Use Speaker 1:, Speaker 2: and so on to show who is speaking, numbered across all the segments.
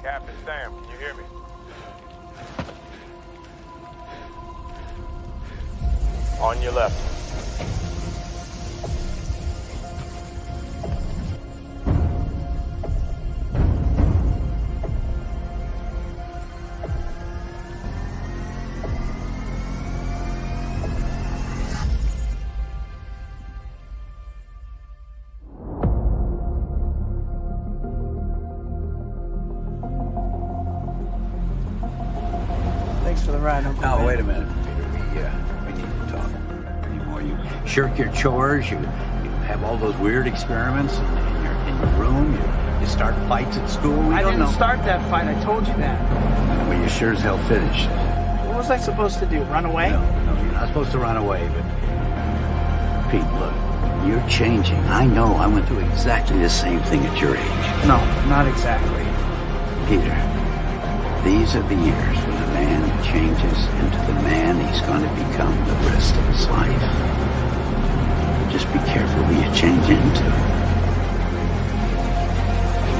Speaker 1: Captain Sam, can you hear me? On your left.
Speaker 2: Thanks for the ride, Uncle
Speaker 3: Now,
Speaker 2: Ben.
Speaker 3: wait a minute, Peter. We need to talk anymore. You shirk your chores. You have all those weird experiments in your room. You start fights at school.
Speaker 2: I didn't start that fight. I told you that.
Speaker 3: But you sure as hell finished.
Speaker 2: What was I supposed to do? Run away?
Speaker 3: No, you're not supposed to run away. But Pete, look, you're changing. I know. I went through exactly the same thing at your age.
Speaker 2: No, not exactly.
Speaker 3: Peter, these are the years when a man changes into the man he's going to become the rest of his life. Just be careful who you change into.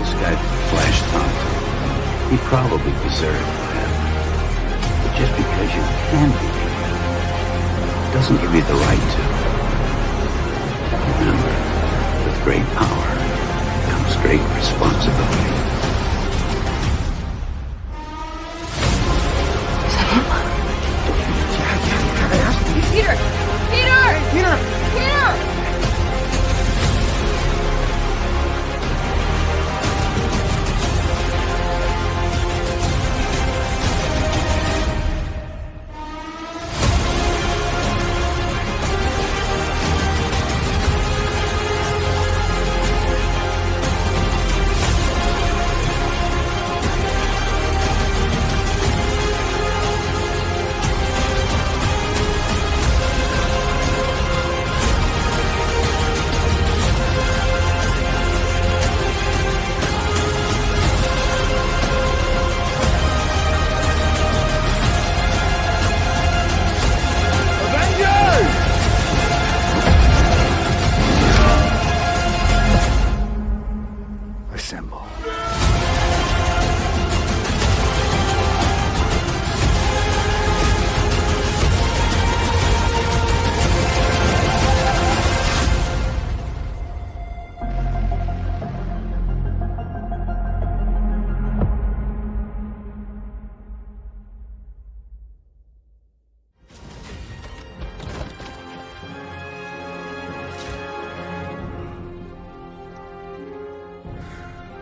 Speaker 3: This guy Flash Thompson, he probably deserved what happened. But just because you can be Peter doesn't give you the right to. Remember, with great power comes great responsibility.
Speaker 4: Peter! Peter!
Speaker 2: Peter!
Speaker 4: Peter!
Speaker 3: Assemble.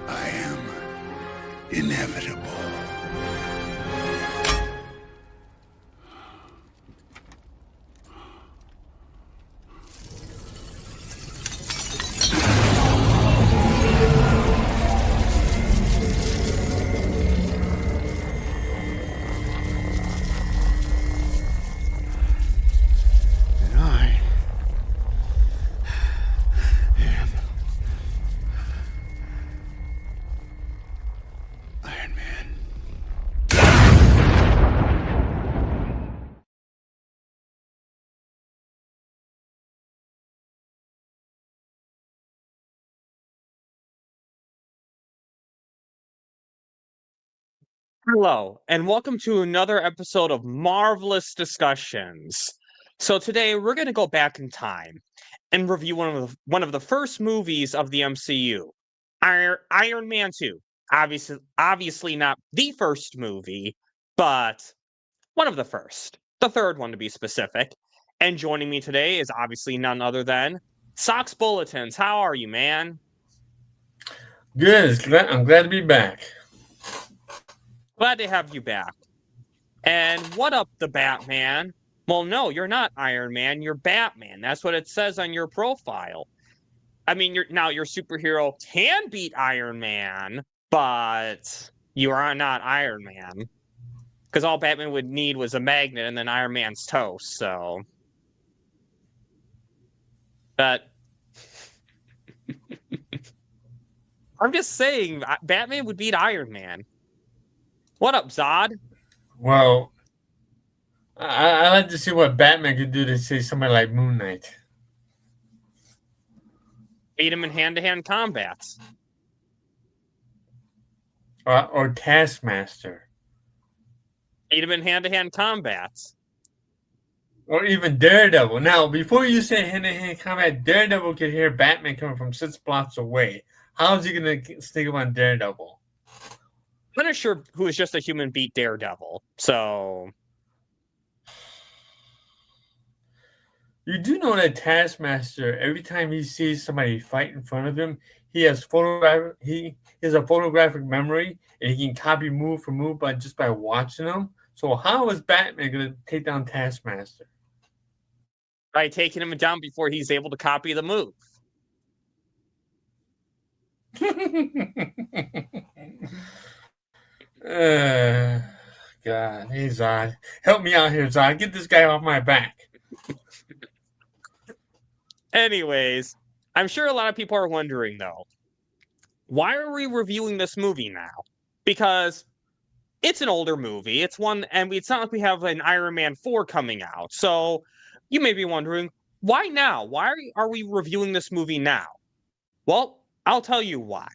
Speaker 3: I am inevitable. And I am Iron Man.
Speaker 5: Hello, and welcome to another episode of Marvelous Discussions. So today we're going to go back in time and review one of the first movies of the MCU, Iron Man 2. Obviously not the first movie, but one of the first, the third one to be specific. And joining me today is obviously none other than Sox Bulletins. How are you, man?
Speaker 6: Good. I'm glad to be back.
Speaker 5: Glad to have you back. And what up, the Batman? Well, no, you're not Iron Man, you're Batman. That's what it says on your profile. I mean, your superhero can beat Iron Man, but you are not Iron Man. Because all Batman would need was a magnet and then Iron Man's toast, so. But I'm just saying, Batman would beat Iron Man. What up, Zod?
Speaker 6: Well, I like to see what Batman could do to say somebody like Moon Knight.
Speaker 5: Beat him in hand-to-hand combats.
Speaker 6: or Taskmaster,
Speaker 5: He'd have been hand-to-hand combat.
Speaker 6: or even Daredevil. Now, before you say hand-to-hand combat, Daredevil could hear Batman coming from 6 blocks away. How is he going to stick him on Daredevil?
Speaker 5: Punisher, who is just a human, beat Daredevil. So
Speaker 6: You do know that Taskmaster, every time he sees somebody fight in front of him, he has a photographic memory, and he can copy move for move just by watching them. So how is Batman going to take down Taskmaster?
Speaker 5: by taking him down before he's able to copy the move.
Speaker 6: God, hey Zod. Help me out here, Zod. Get this guy off my back.
Speaker 5: Anyways, I'm sure a lot of people are wondering, though, why are we reviewing this movie now? Because it's an older movie. It's not like we have an Iron Man 4 coming out. So you may be wondering, why now? Why are we reviewing this movie now? Well, I'll tell you why.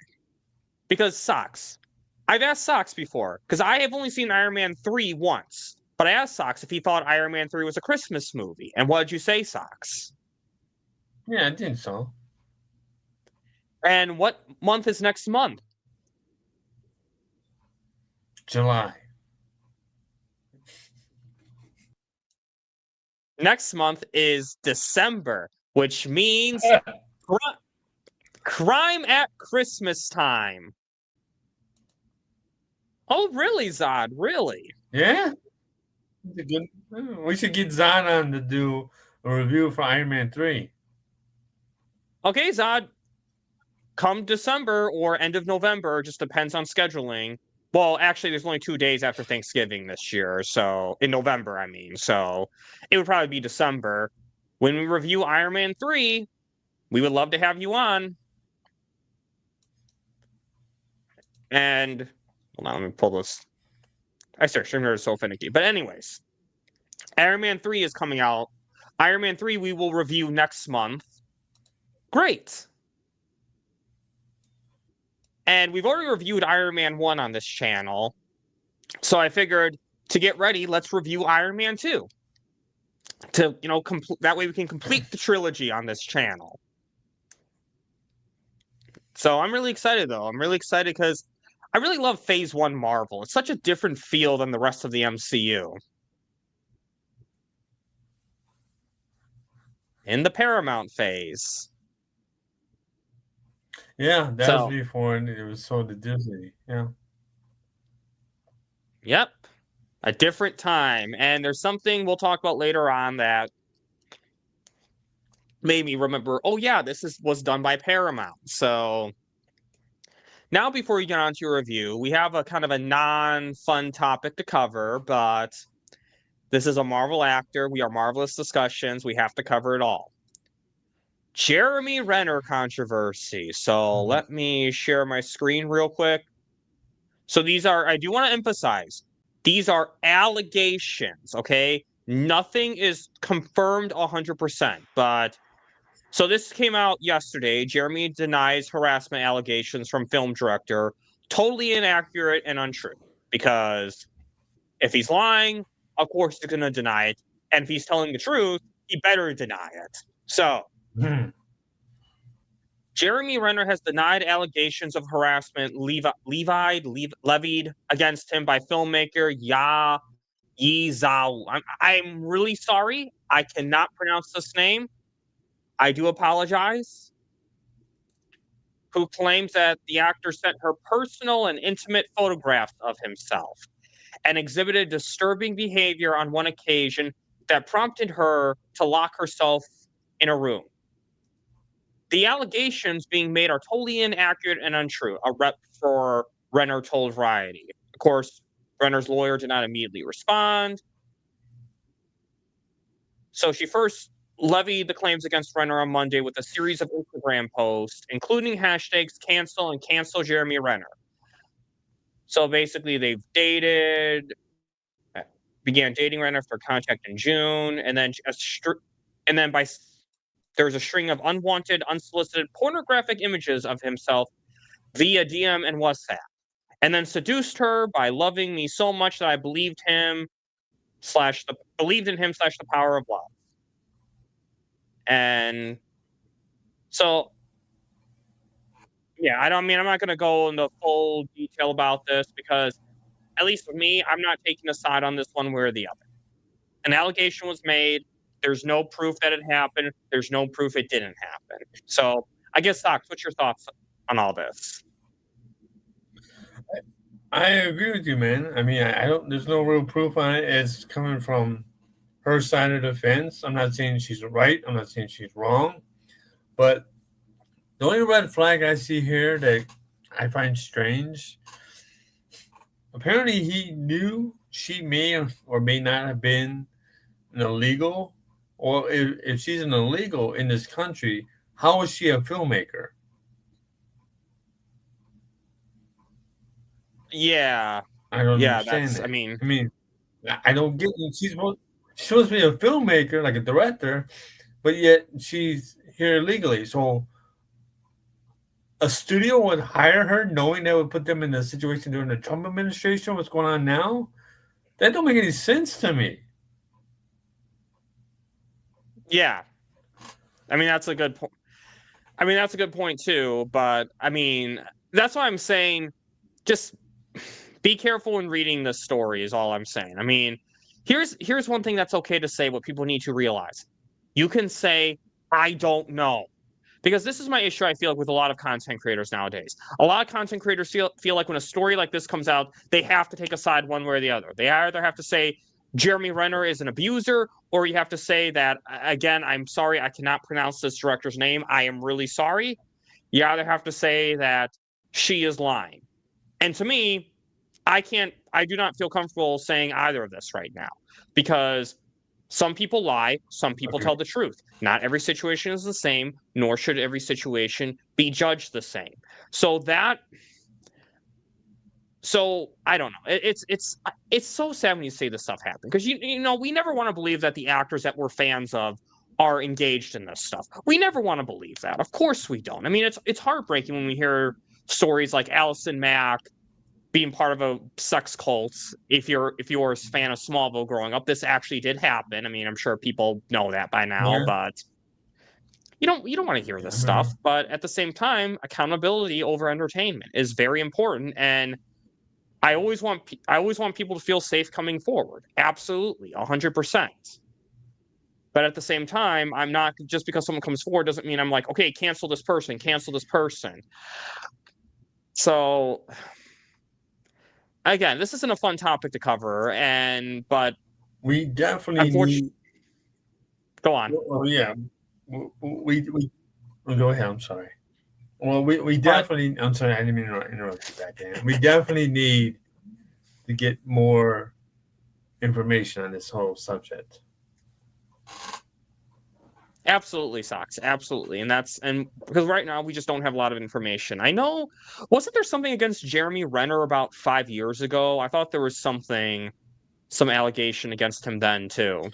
Speaker 5: Because Sox. I've asked Sox before, because I have only seen Iron Man 3 once. But I asked Sox if he thought Iron Man 3 was a Christmas movie. And what did you say, Sox?
Speaker 6: Yeah, I think so.
Speaker 5: And what month is next month?
Speaker 6: July.
Speaker 5: Next month is December, which means crime at Christmas time. Oh, really, Zod? Really?
Speaker 6: Yeah? We should get Zod on to do a review for Iron Man 3.
Speaker 5: Okay, Zod. Come December or end of November, just depends on scheduling. Well, actually, there's only 2 days after Thanksgiving this year, so in November, I mean. So it would probably be December. When we review Iron Man 3, we would love to have you on. And hold on, let me pull this. I searched, it's so finicky. But anyways, Iron Man 3 is coming out. Iron Man 3 we will review next month. Great. And we've already reviewed Iron Man 1 on this channel. So I figured to get ready, let's review Iron Man 2. To, that way we can complete the trilogy on this channel. So I'm really excited, though. I'm really excited because I really love Phase 1 Marvel. It's such a different feel than the rest of the MCU. In the Paramount phase.
Speaker 6: Yeah, that was before it was sold to Disney. Yeah.
Speaker 5: Yep. A different time. And there's something we'll talk about later on that made me remember, oh yeah, was done by Paramount. So now before we get on to your review, we have a kind of a non-fun topic to cover, but this is a Marvel actor. We are Marvelous Discussions. We have to cover it all. Jeremy Renner controversy. So let me share my screen real quick. So I do want to emphasize, these are allegations, okay? Nothing is confirmed 100%, but so this came out yesterday. Jeremy denies harassment allegations from film director. Totally inaccurate and untrue, because if he's lying, of course he's going to deny it. And if he's telling the truth, he better deny it. So Jeremy Renner has denied allegations of harassment levied against him by filmmaker Yi Zhao. I'm really sorry. I cannot pronounce this name. I do apologize. Who claims that the actor sent her personal and intimate photographs of himself and exhibited disturbing behavior on one occasion that prompted her to lock herself in a room. The allegations being made are totally inaccurate and untrue, a rep for Renner told Variety. Of course, Renner's lawyer did not immediately respond. So she first levied the claims against Renner on Monday with a series of Instagram posts, including hashtags cancel and cancel Jeremy Renner. So basically, they've began dating Renner for contact in June, and then there's a string of unwanted, unsolicited pornographic images of himself via DM and WhatsApp. and then seduced her by loving me so much that I believed in him slash the power of love. And so, yeah, I'm not going to go into full detail about this because, at least with me, I'm not taking a side on this one way or the other. An allegation was made. There's no proof that it happened. There's no proof it didn't happen. So, I guess, Sox, what's your thoughts on all this?
Speaker 6: I agree with you, man. I mean, I don't. There's no real proof on it. It's coming from her side of the fence. I'm not saying she's right. I'm not saying she's wrong. But the only red flag I see here that I find strange. Apparently, he knew she may or may not have been an illegal. Or if she's an illegal in this country, how is she a filmmaker?
Speaker 5: Yeah.
Speaker 6: I don't
Speaker 5: Yeah,
Speaker 6: understand
Speaker 5: that's,
Speaker 6: that.
Speaker 5: I mean,
Speaker 6: I don't get it. She's supposed to be a filmmaker, like a director, but yet she's here illegally. So a studio would hire her knowing that would put them in the situation during the Trump administration, what's going on now? That don't make any sense to me.
Speaker 5: yeah. That's a good point. That's a good point too, but that's why I'm saying just be careful when reading this story is all I'm saying. Here's one thing that's okay to say, what people need to realize. You can say, I don't know. Because this is my issue, I feel like, with a lot of content creators nowadays. A lot of content creators feel like when a story like this comes out, they have to take a side one way or the other. They either have to say Jeremy Renner is an abuser, or you have to say that, again, I'm sorry, I cannot pronounce this director's name. I am really sorry. You either have to say that she is lying. And to me, I do not feel comfortable saying either of this right now, because some people lie, some people tell the truth. Not every situation is the same, nor should every situation be judged the same. So I don't know. It's so sad when you say this stuff happened, because we never want to believe that the actors that we're fans of are engaged in this stuff. We never want to believe that. Of course we don't. It's heartbreaking when we hear stories like Allison Mack being part of a sex cult. If you're a fan of Smallville growing up, this actually did happen. I'm sure people know that by now, but you don't want to hear this stuff. But at the same time, accountability over entertainment is very important, and I always want people to feel safe coming forward. Absolutely, 100%. But at the same time, I'm not, just because someone comes forward doesn't mean I'm like, okay, cancel this person. So again, this isn't a fun topic to cover, but
Speaker 6: we definitely need.
Speaker 5: Go on.
Speaker 6: Oh yeah, we go ahead. I'm sorry. Well, we definitely. I'm sorry, I didn't mean to interrupt you back then. We definitely need to get more information on this whole subject.
Speaker 5: Absolutely, Sox. Absolutely. And because right now we just don't have a lot of information. I know, wasn't there something against Jeremy Renner about 5 years ago? I thought there was some allegation against him then too.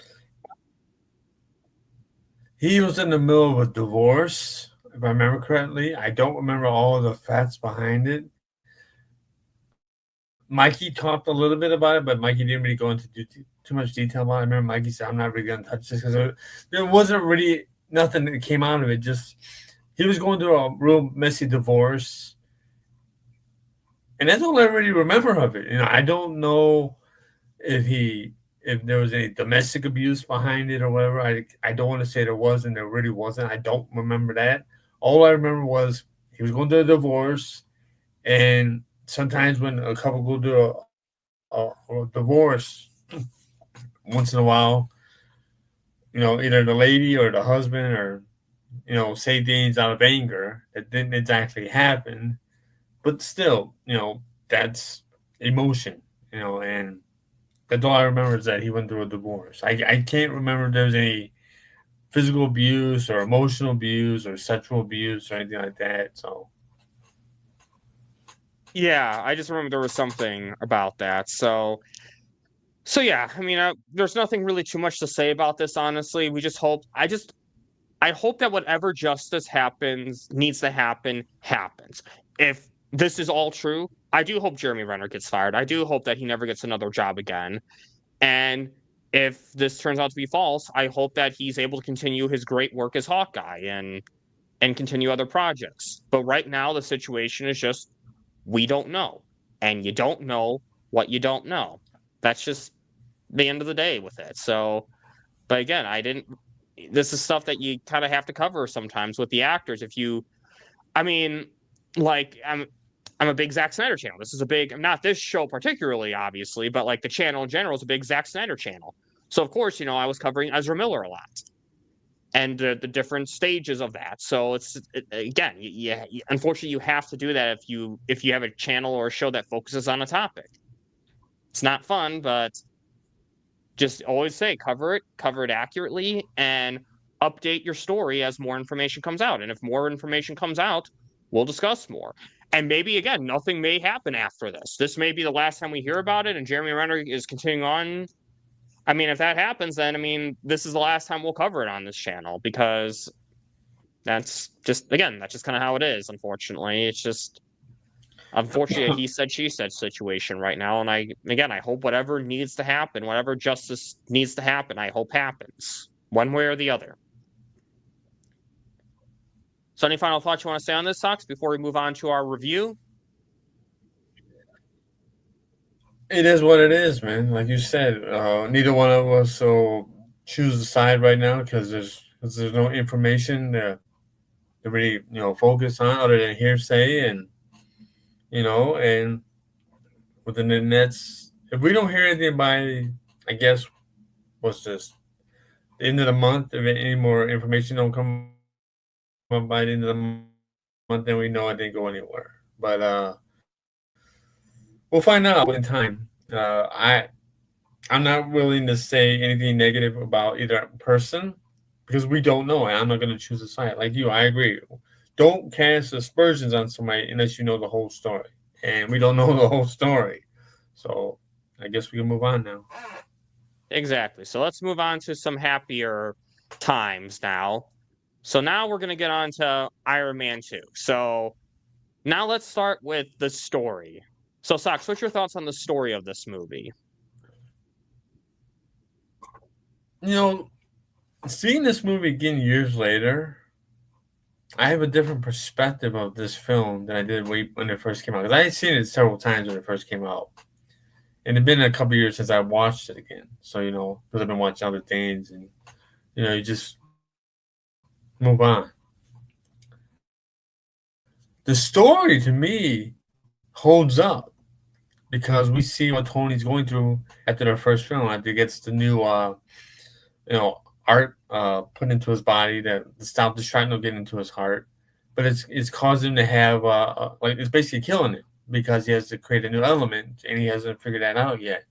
Speaker 6: He was in the middle of a divorce, if I remember correctly. I don't remember all of the facts behind it. Mikey talked a little bit about it, but Mikey didn't really go into too much detail about it. I remember Mikey said, I'm not really going to touch this, because there wasn't really nothing that came out of it. Just he was going through a real messy divorce. And that's all I really remember of it. I don't know if there was any domestic abuse behind it or whatever. I don't want to say there was, and there really wasn't. I don't remember that. All I remember was he was going through a divorce, and sometimes when a couple go through a divorce, once in a while, either the lady or the husband or, say things out of anger that didn't exactly happen, but still, that's emotion, and that's all I remember is that he went through a divorce. I can't remember if there was any physical abuse or emotional abuse or sexual abuse or anything like that.
Speaker 5: Yeah, I just remember there was something about that. So yeah, there's nothing really too much to say about this, honestly. We just hope, I hope that whatever justice needs to happen, happens. If this is all true, I do hope Jeremy Renner gets fired. I do hope that he never gets another job again. And if this turns out to be false, I hope that he's able to continue his great work as Hawkeye and continue other projects. But right now, the situation is just we don't know. And you don't know what you don't know. That's just the end of the day with it. So, but again, this is stuff that you kind of have to cover sometimes with the actors. I mean, like, I'm a big Zack Snyder channel. This is a big, not this show particularly, obviously, but like the channel in general is a big Zack Snyder channel. So of course, I was covering Ezra Miller a lot, and the different stages of that. So again, unfortunately, you have to do that if you have a channel or a show that focuses on a topic. It's not fun, but just always say cover it accurately, and update your story as more information comes out. And if more information comes out, we'll discuss more. And maybe, again, nothing may happen after this. This may be the last time we hear about it, and Jeremy Renner is continuing on. I mean, if that happens, then, this is the last time we'll cover it on this channel, because that's just kind of how it is, unfortunately. It's just, unfortunately, a he said, she said situation right now. And I hope whatever needs to happen, whatever justice needs to happen, I hope happens, one way or the other. So any final thoughts you want to say on this, Sox, before we move on to our review?
Speaker 6: It is what it is, man. Like you said, neither one of us will choose a side right now because there's no information to really focus on other than hearsay and within the nets. If we don't hear anything by, I guess, what's this, the end of the month, if any more information don't come up by the end of the month, then we know it didn't go anywhere. But we'll find out in time. I'm not willing to say anything negative about either person because we don't know. And I'm not going to choose a side. Like you, I agree. Don't cast aspersions on somebody unless you know the whole story. And we don't know the whole story. So I guess we can move on now.
Speaker 5: Exactly. So let's move on to some happier times now. So now we're going to get on to Iron Man 2. So now let's start with the story. So, Sox, what's your thoughts on the story of this movie?
Speaker 6: Seeing this movie again years later, I have a different perspective of this film than I did when it first came out. Because I had seen it several times when it first came out. And it's been a couple years since I watched it again. So, because I've been watching other things and, you just move on. The story, to me, holds up because we see what Tony's going through after their first film. After he gets the new, art put into his body, that stop the shrapnel getting into his heart. But it's caused him to have, it's basically killing him because he has to create a new element and he hasn't figured that out yet.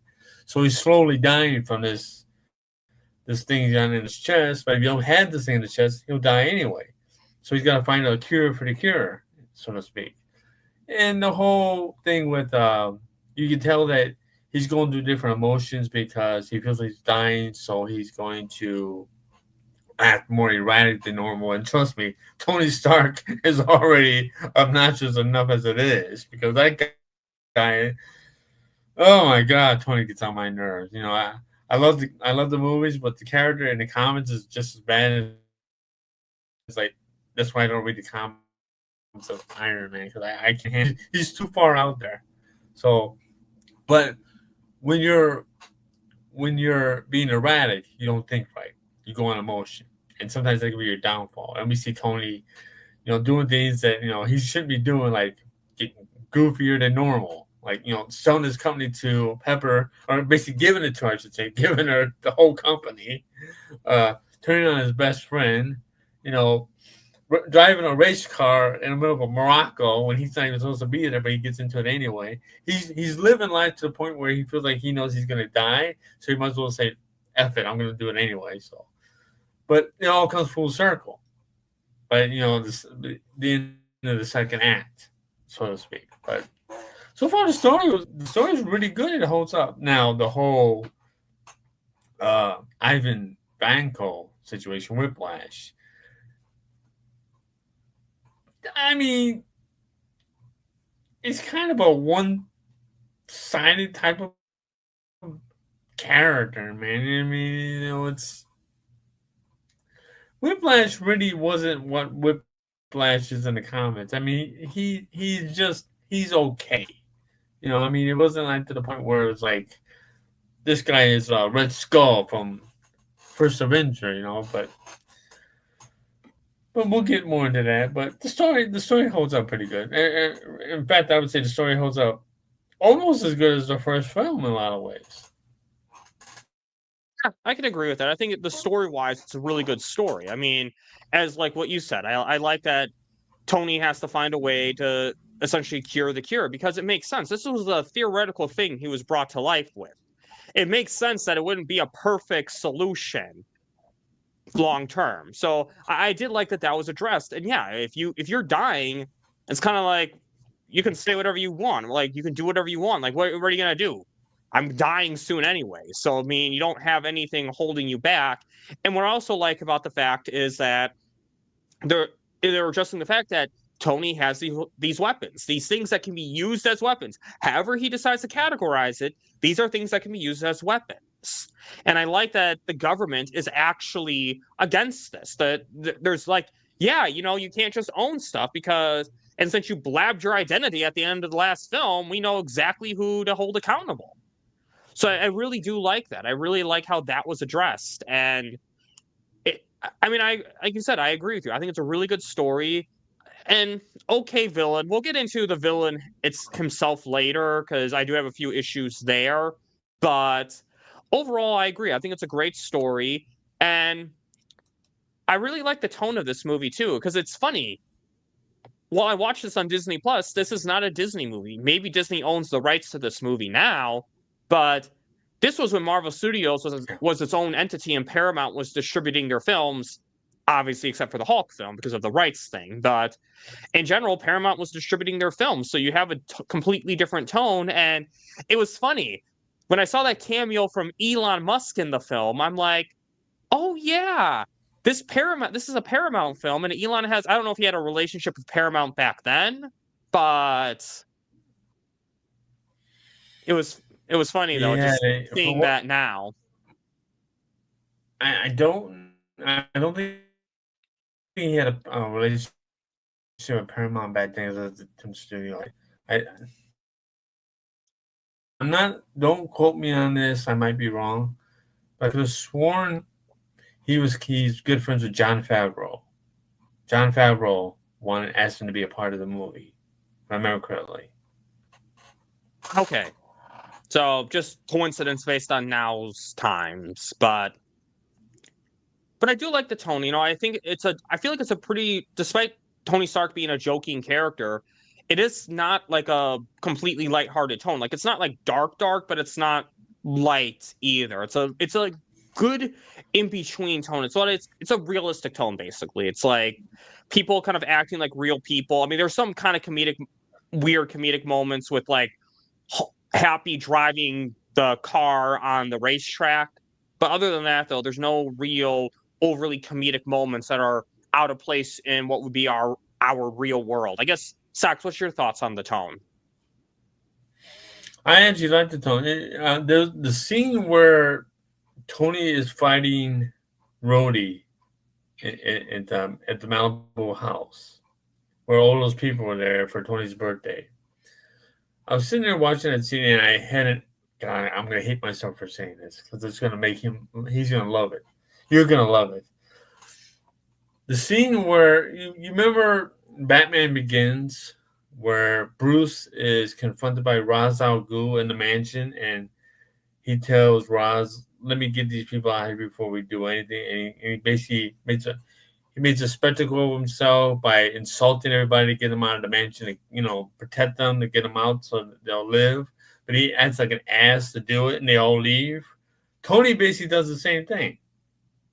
Speaker 6: So he's slowly dying from this thing down in his chest. But if you don't have this thing in the chest, he'll die anyway. So he's got to find a cure for the cure, so to speak. And the whole thing with, you can tell that he's going through different emotions because he feels like he's dying. So he's going to act more erratic than normal. And trust me, Tony Stark is already obnoxious enough as it is because that guy, oh my God, Tony gets on my nerves. I love the movies, but the character in the comics is just as bad. It's like, that's why I don't read the comics of Iron Man because I can't. He's too far out there. So, but when you're being erratic, you don't think right. You go on emotion, and sometimes that can be your downfall. And we see Tony, doing things that he shouldn't be doing, like getting goofier than normal, like selling his company to Pepper, or basically giving it to her, I should say, giving her the whole company, turning on his best friend, driving a race car in the middle of Morocco when he's not even supposed to be there, but he gets into it anyway. He's living life to the point where he feels like he knows he's going to die, so he might as well say, F it, I'm going to do it anyway. So, but it all comes full circle. But, the end of the second act, so to speak. But so far, the story is really good. It holds up. Now, the whole Ivan Vanko situation, Whiplash, I mean, it's kind of a one-sided type of character, man. I mean, it's Whiplash really wasn't what Whiplash is in the comics. I mean, he's okay. I mean, it wasn't like to the point where it's like this guy is Red Skull from First Avenger, but we'll get more into that. But the story holds up pretty good. In fact, I would say the story holds up almost as good as the first film in a lot of ways.
Speaker 5: Yeah, I can agree with that. I think the story-wise, it's a really good story. I mean, as like what you said, I like that Tony has to find a way to essentially cure the cure because it makes sense. This was a theoretical thing he was brought to life with. It makes sense that it wouldn't be a perfect solution long term. So I did like that was addressed. And yeah, if you're dying, it's kind of like you can say whatever you want. Like you can do whatever you want. Like what are you gonna do? I'm dying soon anyway. So I mean, you don't have anything holding you back. And what I also like about the fact is that they're addressing the fact that Tony has these weapons, these things that can be used as weapons. However he decides to categorize it, these are things that can be used as weapons. And I like that the government is actually against this. That there's like, yeah, you can't just own stuff because, and since you blabbed your identity at the end of the last film, we know exactly who to hold accountable. So I really do like that. I really like how that was addressed. And like you said, I agree with you. I think it's a really good story and okay villain. We'll get into the villain himself later because I do have a few issues there. But overall, I agree. I think it's a great story. And I really like the tone of this movie too because it's funny. While I watched this on Disney Plus, this is not a Disney movie. Maybe Disney owns the rights to this movie now, but this was when Marvel Studios was its own entity and Paramount was distributing their films, obviously except for the Hulk film because of the rights thing. But in general, Paramount was distributing their films. So you have a completely different tone. And it was funny. When I saw that cameo from Elon Musk in the film, I'm like, oh yeah, this is a Paramount film. And Elon I don't know if he had a relationship with Paramount back then, but it was funny though, just seeing that now.
Speaker 6: I don't think he had a relationship with Paramount back then as a Tim studio. I'm not. Don't quote me on this. I might be wrong, but I could have sworn he's good friends with Jon Favreau. Jon Favreau asked him to be a part of the movie, if I remember correctly.
Speaker 5: Okay. So just coincidence based on now's times, but I do like the tone. I think I feel like it's a pretty, despite Tony Stark being a joking character, it is not like a completely lighthearted tone. Like it's not like dark, but it's not light either. It's a good in between tone. It's a realistic tone basically. It's like people kind of acting like real people. I mean, there's some kind of weird comedic moments with like Happy driving the car on the racetrack. But other than that, though, there's no real overly comedic moments that are out of place in what would be our real world. I guess, Sax, what's your thoughts on the tone?
Speaker 6: I actually like the tone. The scene where Tony is fighting Rhodey at the Malibu house, where all those people were there for Tony's birthday. I was sitting there watching that scene, and I hadn't. God, I'm gonna hate myself for saying this because it's gonna make him. He's gonna love it. You're gonna love it. The scene where you remember Batman Begins, where Bruce is confronted by Ra's al Ghul in the mansion, and he tells Ra's, "Let me get these people out here before we do anything." And he basically makes a spectacle of himself by insulting everybody to get them out of the mansion, to, protect them, to get them out so that they'll live. But he acts like an ass to do it, and they all leave. Tony basically does the same thing.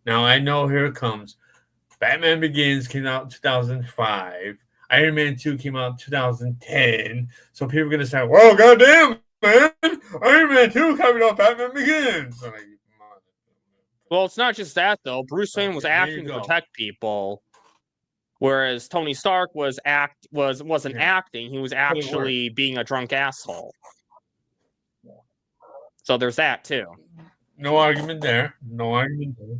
Speaker 6: Now, I know here it comes. Batman Begins came out in 2005. Iron Man 2 came out in 2010. So people are going to say, "Well, goddamn, man, Iron Man 2 coming out, Batman Begins."
Speaker 5: Well, it's not just that, though. Bruce Wayne was acting to protect people. Whereas Tony Stark wasn't acting; he was
Speaker 6: it
Speaker 5: actually being a drunk asshole. So there's that too.
Speaker 6: No argument there. No argument there.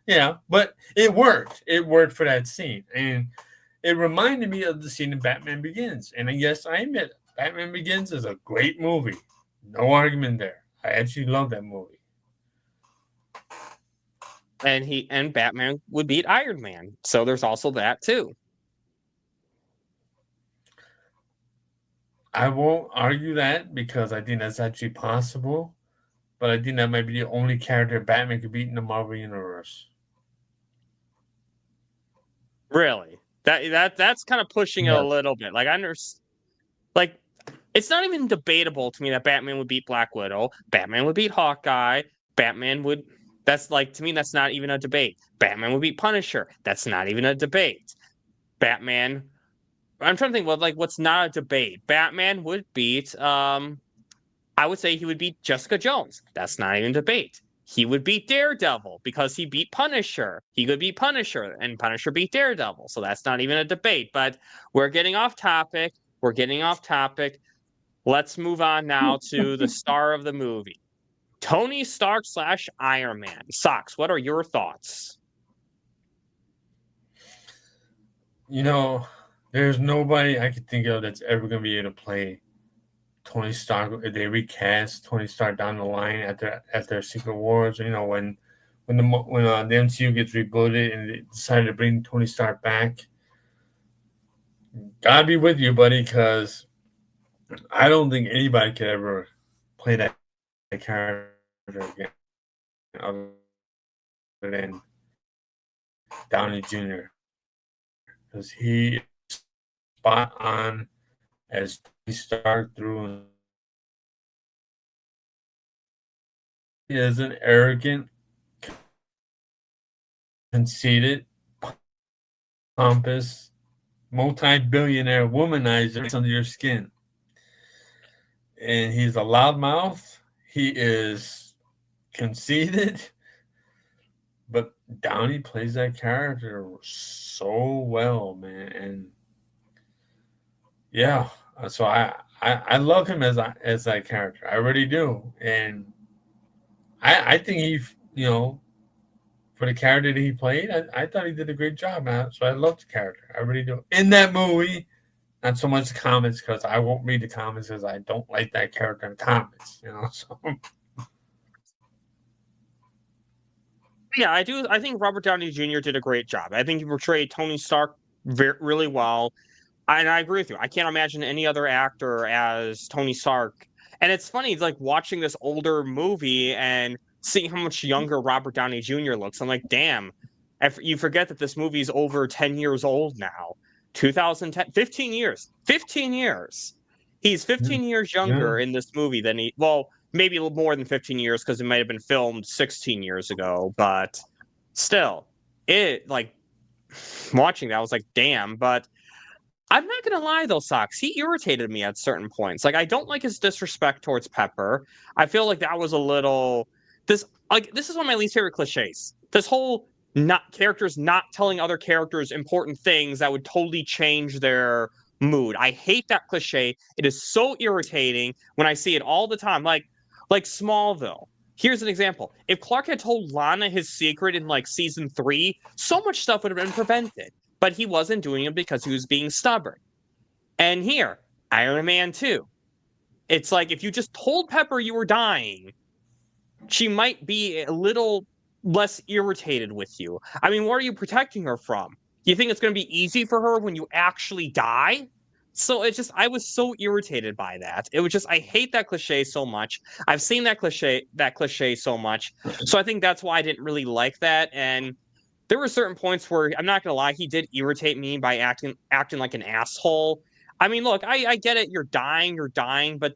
Speaker 6: Yeah, but it worked. It worked for that scene, and it reminded me of the scene in Batman Begins. And yes, I admit, Batman Begins is a great movie. No argument there. I actually love that movie.
Speaker 5: And Batman would beat Iron Man. So there's also that too.
Speaker 6: I won't argue that because I think that's actually possible, but I think that might be the only character Batman could beat in the Marvel Universe.
Speaker 5: Really? That's kind of pushing it a little bit. Like I understand, like it's not even debatable to me that Batman would beat Black Widow, Batman would beat Hawkeye, Batman would. That's like to me, that's not even a debate. Batman would beat Punisher. That's not even a debate. Batman. I'm trying to think what what's not a debate. Batman would beat. I would say he would beat Jessica Jones. That's not even a debate. He would beat Daredevil because he beat Punisher. He could beat Punisher, and Punisher beat Daredevil. So that's not even a debate. But we're getting off topic. Let's move on now to the star of the movie. Tony Stark / Iron Man. Sox, what are your thoughts?
Speaker 6: You know, there's nobody I could think of that's ever going to be able to play Tony Stark. If they recast Tony Stark down the line after Secret Wars, you know, when the MCU gets rebooted and they decided to bring Tony Stark back, gotta be with you, buddy, because I don't think anybody could ever play that character again other than Downey Jr. because he is spot on as Tony Stark through. He is an arrogant, conceited, pompous, multi-billionaire womanizer under your skin. And he's a loudmouth. He is conceited. But Downey plays that character so well, man. And yeah, so I love him as that character. I really do. And I think he, you know, for the character that he played, I thought he did a great job, man. So I love the character. I really do. In that movie, not so much the comics because I won't read the comics because I don't like that character in the comics, you know. So
Speaker 5: yeah, I do. I think Robert Downey Jr. did a great job. I think he portrayed Tony Stark really well. And I agree with you. I can't imagine any other actor as Tony Stark. And it's funny, like watching this older movie and seeing how much younger Robert Downey Jr. looks. I'm like, damn, you forget that this movie's over 10 years old now. 2010, 15 years. 15 years. He's 15 years younger in this movie than maybe a little more than 15 years because it might have been filmed 16 years ago. But still, watching that, I was like, damn. But I'm not going to lie, though, Sox. He irritated me at certain points. Like, I don't like his disrespect towards Pepper. I feel like that was a little... This is one of my least favorite cliches. This whole characters not telling other characters important things that would totally change their mood. I hate that cliche. It is so irritating when I see it all the time. Like Smallville. Here's an example. If Clark had told Lana his secret in season 3, so much stuff would have been prevented. But he wasn't doing it because he was being stubborn. And here, Iron Man 2. It's like if you just told Pepper you were dying, she might be a little less irritated with you. I mean, what are you protecting her from? Do you think it's going to be easy for her when you actually die? So I was so irritated by that. It was just, I hate that cliche so much. I've seen that cliche so much. So I think that's why I didn't really like that. And there were certain points where, I'm not going to lie, he did irritate me by acting like an asshole. I mean, look, I get it. You're dying, but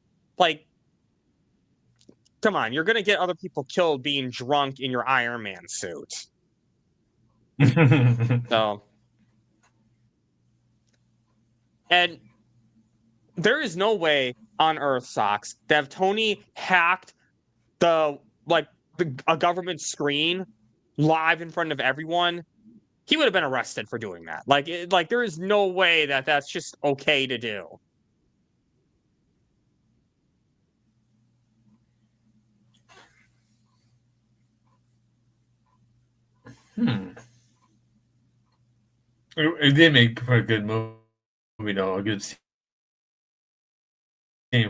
Speaker 5: come on, you're going to get other people killed being drunk in your Iron Man suit. So, and there is no way on Earth, Sox, that if Tony hacked a government screen live in front of everyone, he would have been arrested for doing that. Like there is no way that that's just okay to do.
Speaker 6: It did make for a good movie, though. A good scene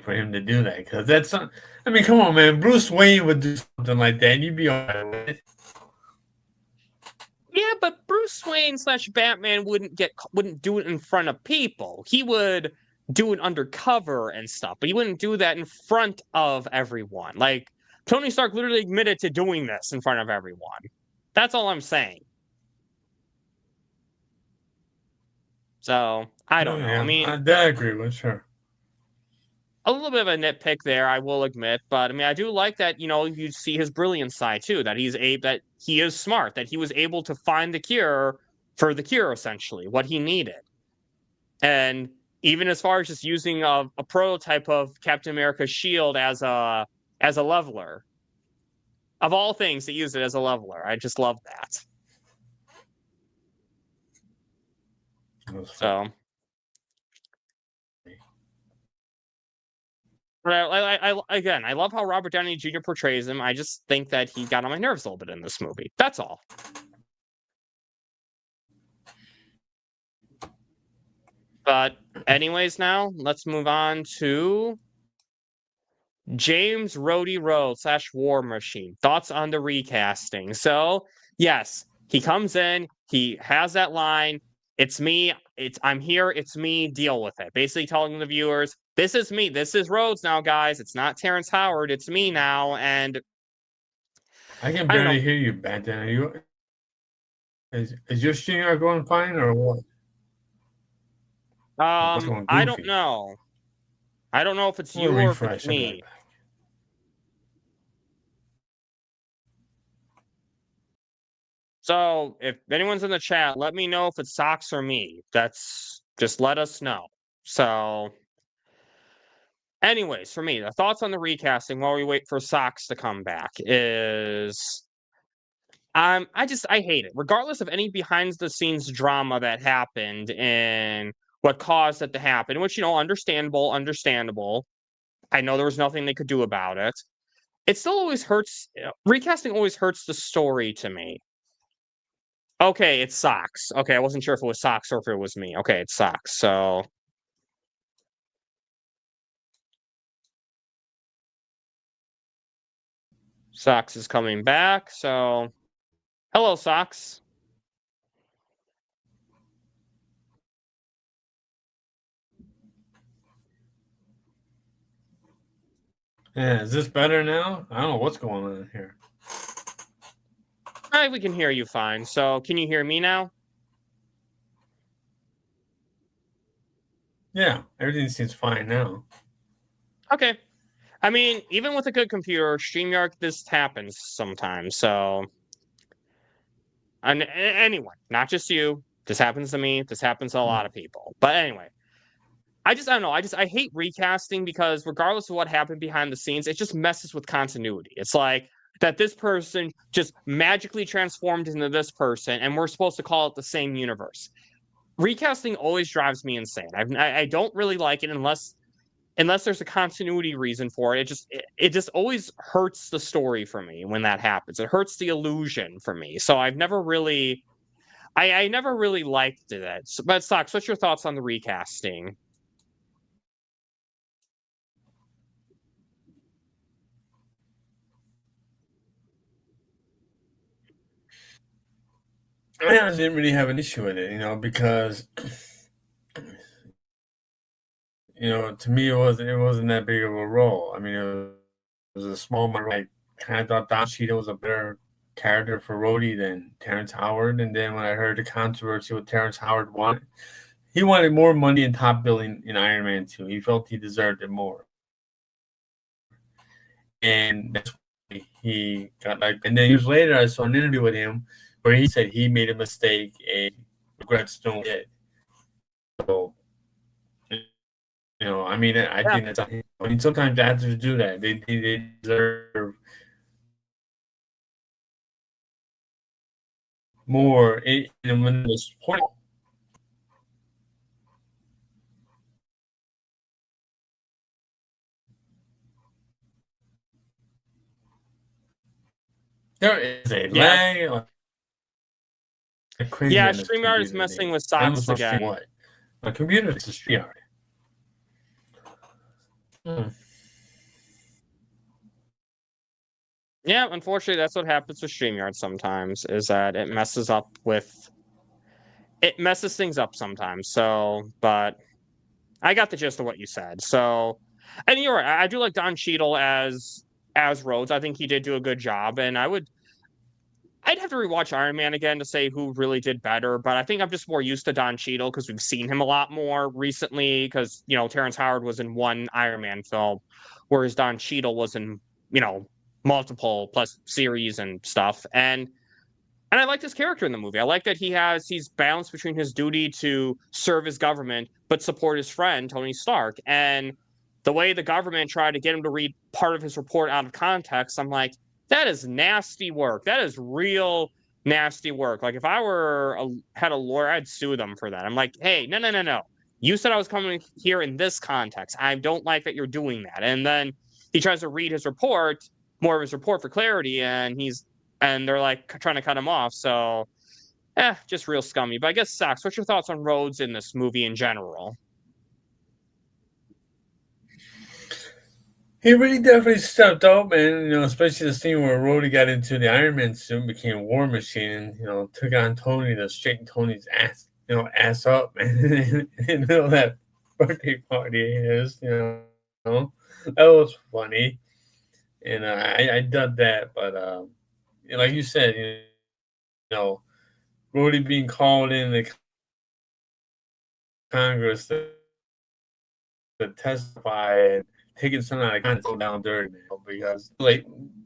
Speaker 6: for him to do that, because that's not. I mean, come on, man. Bruce Wayne would do something like that, and you'd be all right with it.
Speaker 5: Yeah, but Bruce Wayne / Batman wouldn't do it in front of people. He would do it undercover and stuff, but he wouldn't do that in front of everyone. Like, Tony Stark literally admitted to doing this in front of everyone. That's all I'm saying. So, I don't know.
Speaker 6: Yeah,
Speaker 5: I mean,
Speaker 6: I agree with her.
Speaker 5: A little bit of a nitpick there, I will admit, but I mean, I do like that, you see his brilliant side too, that that he is smart, that he was able to find the cure for the cure, essentially, what he needed. And even as far as just using a prototype of Captain America's shield as a leveler. Of all things, to use it as a leveler. I just love that. So, again, I love how Robert Downey Jr. portrays him. I just think that he got on my nerves a little bit in this movie. That's all. But anyways, now let's move on to James Rhodey Rhodes / War Machine. Thoughts on the recasting? So, yes, he comes in, he has that line, "It's me, I'm here, it's me, deal with it." Basically telling the viewers, this is me, this is Rhodes now, guys. It's not Terrence Howard, it's me now. And
Speaker 6: I can barely hear you, Benton. Are you? Is your streamer going fine or what?
Speaker 5: I don't know. I don't know if it's you or if it's me. So, if anyone's in the chat, let me know if it's Socks or me. Just let us know. So, anyways, for me, the thoughts on the recasting while we wait for Socks to come back is I hate it. Regardless of any behind the scenes drama that happened and what caused it to happen, which, understandable. I know there was nothing they could do about it. It still always hurts. Recasting always hurts the story to me. Okay, it's Socks. Okay, I wasn't sure if it was Socks or if it was me. Okay, it's Socks. So, Socks is coming back. So, hello, Socks.
Speaker 6: Yeah, is this better now? I don't know what's going on here.
Speaker 5: We can hear you fine. So, can you hear me now?
Speaker 6: Yeah, everything seems fine now.
Speaker 5: Okay. I mean, even with a good computer, StreamYard, this happens sometimes. So, and anyone, not just you. This happens to me. This happens to a lot of people. But anyway, I don't know. I hate recasting because regardless of what happened behind the scenes, it just messes with continuity. It's like that this person just magically transformed into this person, and we're supposed to call it the same universe. Recasting always drives me insane. I don't really like it unless there's a continuity reason for it. It just always hurts the story for me when that happens. It hurts the illusion for me. So I've never really, I never really liked it. But Socks, what's your thoughts on the recasting?
Speaker 6: I honestly didn't really have an issue with it, because to me it wasn't that big of a role. I mean, it was a small one. I kind of thought Don Cheadle was a better character for Rhodey than Terrence Howard. And then when I heard the controversy with Terrence Howard he wanted more money and top billing in Iron Man 2. He felt he deserved it more. And that's why he got and then years later I saw an interview with him where he said he made a mistake and regrets doing it. So, I mean, I think that's. I mean, sometimes actors do that. They deserve. more in when the supporting. There is a
Speaker 5: Yeah.
Speaker 6: lag like crazy
Speaker 5: Yeah,
Speaker 6: on this
Speaker 5: StreamYard is
Speaker 6: computer
Speaker 5: messing
Speaker 6: today.
Speaker 5: with
Speaker 6: I
Speaker 5: socks
Speaker 6: almost want to stream
Speaker 5: again.
Speaker 6: what? My computer is a StreamYard.
Speaker 5: Yeah, unfortunately, that's what happens with StreamYard sometimes, is that it messes things up sometimes. So, but I got the gist of what you said. So, and you're right. I do like Don Cheadle as Rhodes. I think he did do a good job, and I'd have to rewatch Iron Man again to say who really did better. But I think I'm just more used to Don Cheadle because we've seen him a lot more recently. Because Terrence Howard was in one Iron Man film, whereas Don Cheadle was in multiple plus series and stuff. And I liked his character in the movie. I like that he's balanced between his duty to serve his government but support his friend Tony Stark. And the way the government tried to get him to read part of his report out of context, I'm like, that is nasty work. That is real nasty work. Like if I had a lawyer, I'd sue them for that. I'm like, hey, no. You said I was coming here in this context. I don't like that you're doing that. And then he tries to read his report, more of his report for clarity, and they're like trying to cut him off. So, just real scummy. But I guess, Sax, what's your thoughts on Rhodes in this movie in general?
Speaker 6: He really definitely stepped up, and especially the scene where Rhodey got into the Iron Man suit, and became a War Machine, and took on Tony to straighten Tony's ass up, man, in the middle of that birthday party of his, that was funny, and I dug that, but like you said, Rhodey being called in the Congress to testify and taking something out of context down dirty, man, because like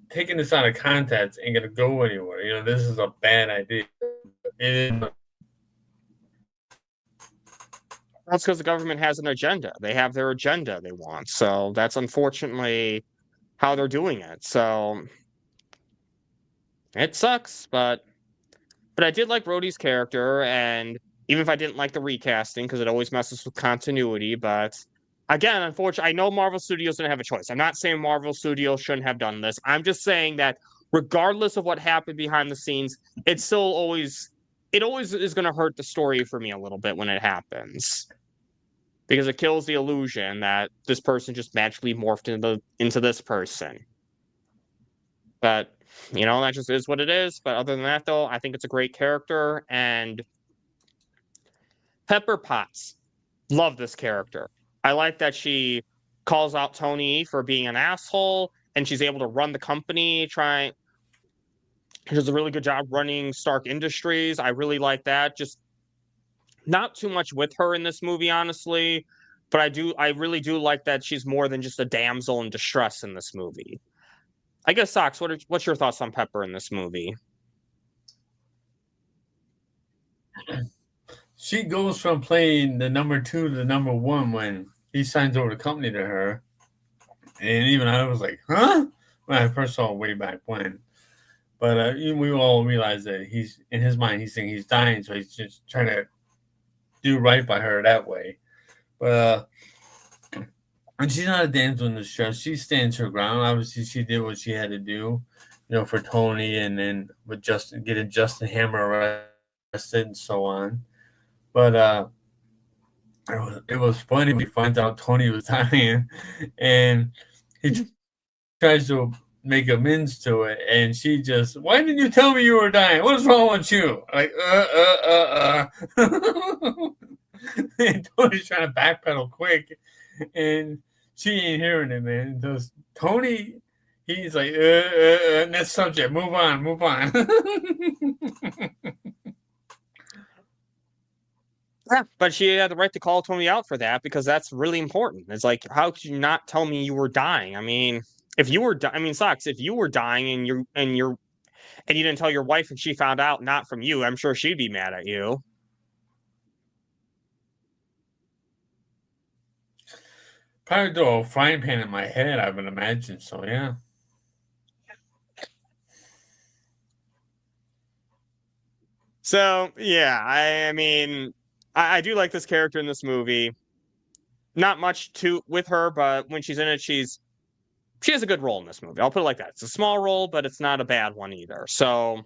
Speaker 6: taking this out of context ain't gonna go anywhere. This is a bad idea.
Speaker 5: That's because the government has an agenda. They have their agenda they want. So that's unfortunately how they're doing it. So it sucks, but I did like Rhodey's character, and even if I didn't like the recasting because it always messes with continuity, but again, unfortunately, I know Marvel Studios didn't have a choice. I'm not saying Marvel Studios shouldn't have done this. I'm just saying that regardless of what happened behind the scenes, it always is going to hurt the story for me a little bit when it happens. Because it kills the illusion that this person just magically morphed into this person. But that just is what it is. But other than that, though, I think it's a great character. And Pepper Potts, love this character. I like that she calls out Tony for being an asshole, and she's able to run the company. She does a really good job running Stark Industries. I really like that. Just not too much with her in this movie, honestly. But I really do like that she's more than just a damsel in distress in this movie. I guess, Sox, what's your thoughts on Pepper in this movie?
Speaker 6: She goes from playing the number 2 to the number 1 when he signs over the company to her. And even I was like, huh? When I first saw it way back when. But we all realize that he's, in his mind, he's thinking he's dying, so he's just trying to do right by her that way. But and she's not a damsel in distress. She stands her ground. Obviously, she did what she had to do, for Tony, and then with getting Justin Hammer arrested and so on. But it was funny when he finds out Tony was dying, and he tries to make amends to it, and she just, why didn't you tell me you were dying? What's wrong with you? Like, and Tony's trying to backpedal quick, and she ain't hearing it, man. Those Tony, he's like, next subject, move on.
Speaker 5: Yeah, but she had the right to call Tony out for that because that's really important. It's like, how could you not tell me you were dying? I mean, if you were, Sox, if you were dying and you didn't tell your wife and she found out not from you, I'm sure she'd be mad at you.
Speaker 6: Probably throw a frying pan in my head, I would imagine. So yeah.
Speaker 5: So yeah, I mean, I do like this character in this movie. Not much to with her, but when she's in it, she has a good role in this movie. I'll put it like that. It's a small role, but it's not a bad one either. So,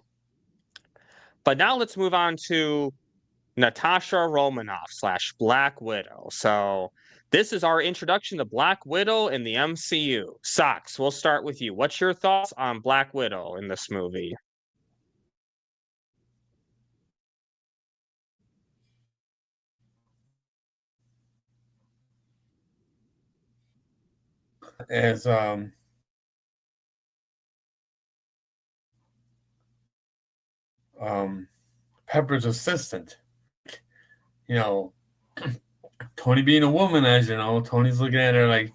Speaker 5: but now let's move on to Natasha Romanoff / Black Widow. So this is our introduction to Black Widow in the MCU. Sox, we'll start with you. What's your thoughts on Black Widow in this movie?
Speaker 6: As Pepper's assistant. You know, Tony being a woman, as you know, Tony's looking at her like,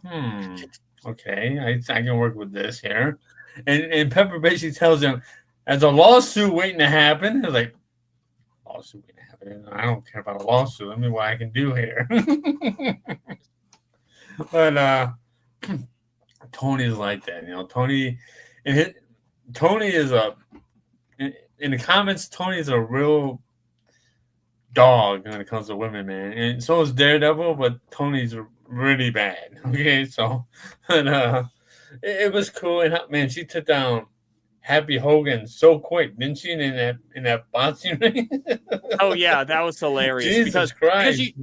Speaker 6: okay, I can work with this here. And Pepper basically tells him, as a lawsuit waiting to happen, he's like, lawsuit waiting to happen? I don't care about a lawsuit. Let me what I can do here. But Tony's like that, you know. Tony is in the comments, Tony's a real dog when it comes to women, man. And so is Daredevil, but Tony's really bad. Okay, so but it was cool. And man, she took down Happy Hogan so quick, didn't she? In that boxing ring.
Speaker 5: Oh yeah, that was hilarious.
Speaker 6: Jesus Christ.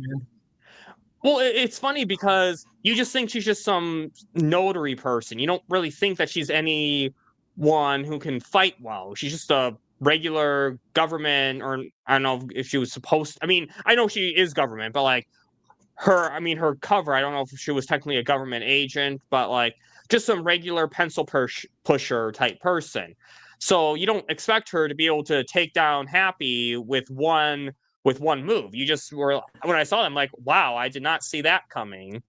Speaker 5: Well, it's funny because you just think she's just some notary person. You don't really think that she's anyone who can fight well. She's just a regular government, or I don't know if she was supposed to. I mean, I know she is government, but like her cover, I don't know if she was technically a government agent, but like just some regular pencil pusher type person. So you don't expect her to be able to take down Happy with one move. You just were, when I saw them, like, wow, I did not see that coming.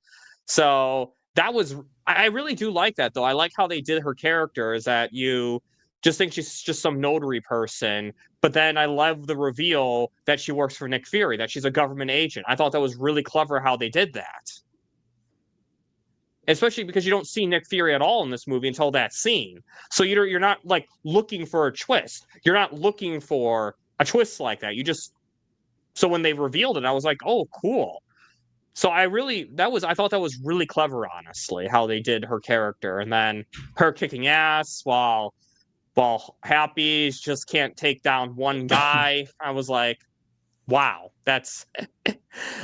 Speaker 5: So that was, I really do like that though. I like how they did her character, is that you just think she's just some notary person, but then I love the reveal that she works for Nick Fury, that she's a government agent. I thought that was really clever how they did that. Especially because you don't see Nick Fury at all in this movie until that scene. So you're not like looking for a twist. You're not looking for a twist like that. So when they revealed it, I was like, oh, cool. So I thought that was really clever, honestly, how they did her character. And then her kicking ass while Happy just can't take down one guy. I was like, wow, that's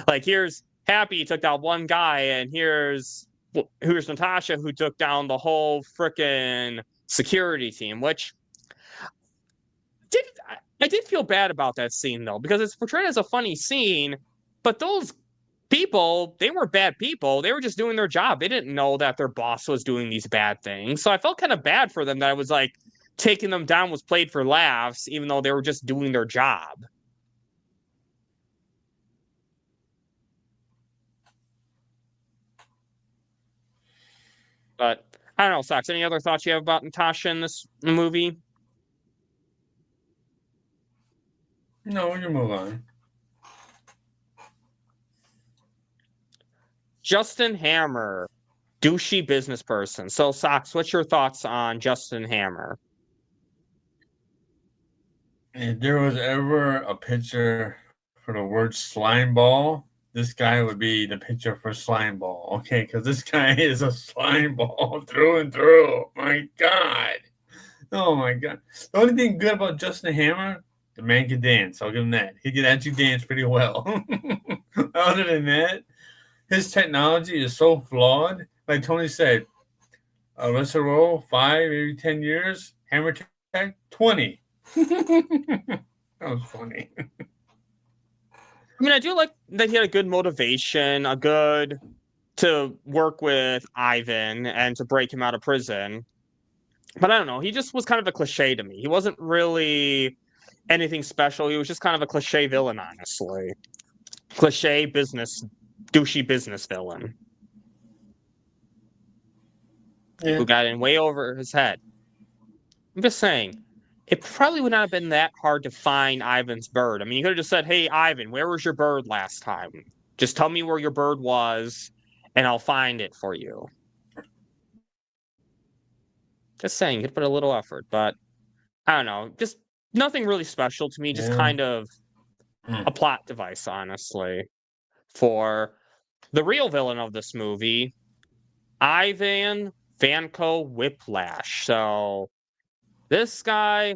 Speaker 5: like, here's Happy took down one guy, and here's Natasha, who took down the whole frickin' security team, which I did feel bad about that scene though, because it's portrayed as a funny scene, but those people, they were bad people. They were just doing their job. They didn't know that their boss was doing these bad things. So I felt kind of bad for them that I was like, taking them down was played for laughs, even though they were just doing their job. But I don't know, Sox, any other thoughts you have about Natasha in this movie?
Speaker 6: No, we can move on.
Speaker 5: Justin Hammer, douchey business person. So, Sox, what's your thoughts on Justin Hammer?
Speaker 6: If there was ever a picture for the word slime ball, this guy would be the picture for slime ball. Okay, because this guy is a slime ball through and through. My God. Oh my God. The only thing good about Justin Hammer, the man can dance. I'll give him that. He can actually dance pretty well. Other than that, his technology is so flawed. Like Tony said, wrestle roll 5, maybe 10 years. Hammer tech 20. That was funny.
Speaker 5: I mean, I do like that he had a good motivation, to work with Ivan and to break him out of prison. But I don't know, he just was kind of a cliche to me. He wasn't really anything special. He was just kind of a cliche villain, honestly. Cliche douchey business villain. Yeah. Who got in way over his head. I'm just saying, it probably would not have been that hard to find Ivan's bird. I mean, you could have just said, hey, Ivan, where was your bird last time? Just tell me where your bird was, and I'll find it for you. Just saying, you could put a little effort, but I don't know. Just nothing really special to me, just
Speaker 6: Yeah.
Speaker 5: kind of a plot device, honestly, for the real villain of this movie, Ivan Vanko Whiplash. So this guy,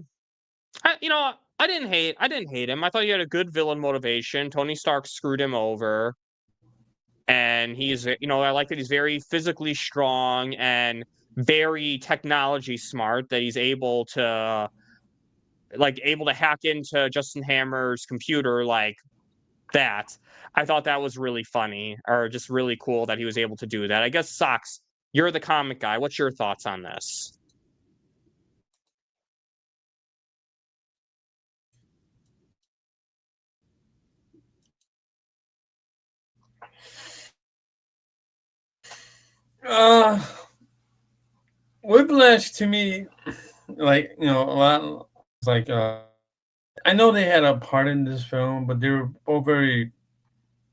Speaker 5: I didn't hate him. I thought he had a good villain motivation. Tony Stark screwed him over, and I like that he's very physically strong and very technology smart. That he's able to hack into Justin Hammer's computer like that. I thought that was really funny, or just really cool that he was able to do that. I guess Socks, you're the comic guy. What's your thoughts on this?
Speaker 6: Whiplash to me, like a lot, like I know they had a part in this film, but they were both very,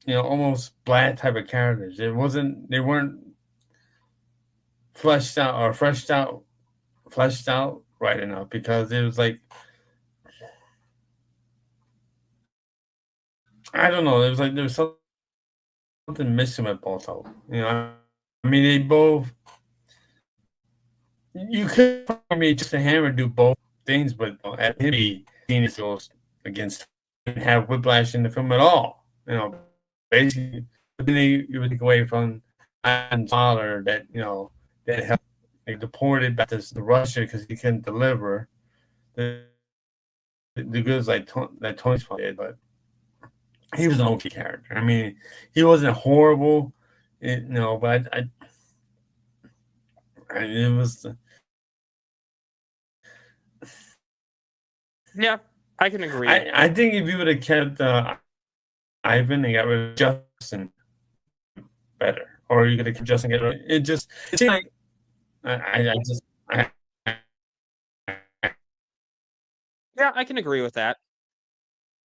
Speaker 6: almost bland type of characters. They weren't fleshed out right enough, because it was like, I don't know. It was like there was something missing with both of them. I mean, they both. You could probably just a hammer do both things, but at maybe Phoenix goes against and have Whiplash in the film at all. Basically, you would take away from Ivan's father that that helped deported back to Russia because he couldn't deliver the goods that Tony's father did. But he was an okay character. I mean, he wasn't horrible, but it was.
Speaker 5: Yeah, I can agree.
Speaker 6: I think if you would have kept Ivan and got rid of Justin, better, or you could have kept Justin. It seemed like
Speaker 5: Yeah, I can agree with that.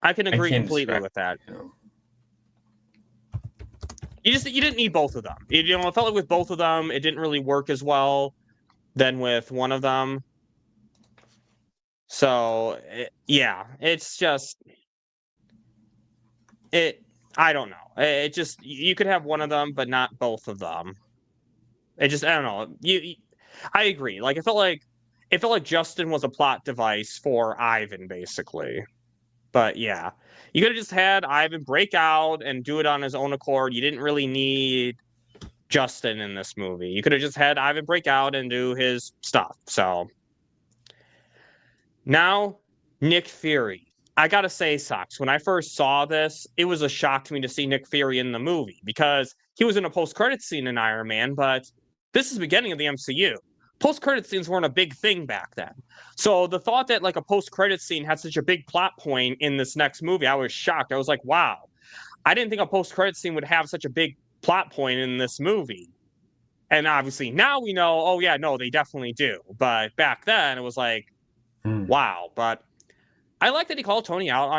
Speaker 5: I can agree completely with that. You didn't need both of them. It felt like with both of them, it didn't really work as well than with one of them. So it's just I don't know. It just, you could have one of them, but not both of them. I don't know. I agree. Like, it felt like Justin was a plot device for Ivan, basically. But yeah, you could have just had Ivan break out and do it on his own accord. You didn't really need Justin in this movie. You could have just had Ivan break out and do his stuff. So now, Nick Fury. I gotta say, Socks, when I first saw this, it was a shock to me to see Nick Fury in the movie, because he was in a post-credit scene in Iron Man, but this is the beginning of the MCU. Post-credit scenes weren't a big thing back then. So the thought that like a post-credit scene had such a big plot point in this next movie, I was shocked. I was like, wow, I didn't think a post-credit scene would have such a big plot point in this movie. And obviously now we know, oh yeah, no, they definitely do. But back then it was like, wow. But I like that he called Tony out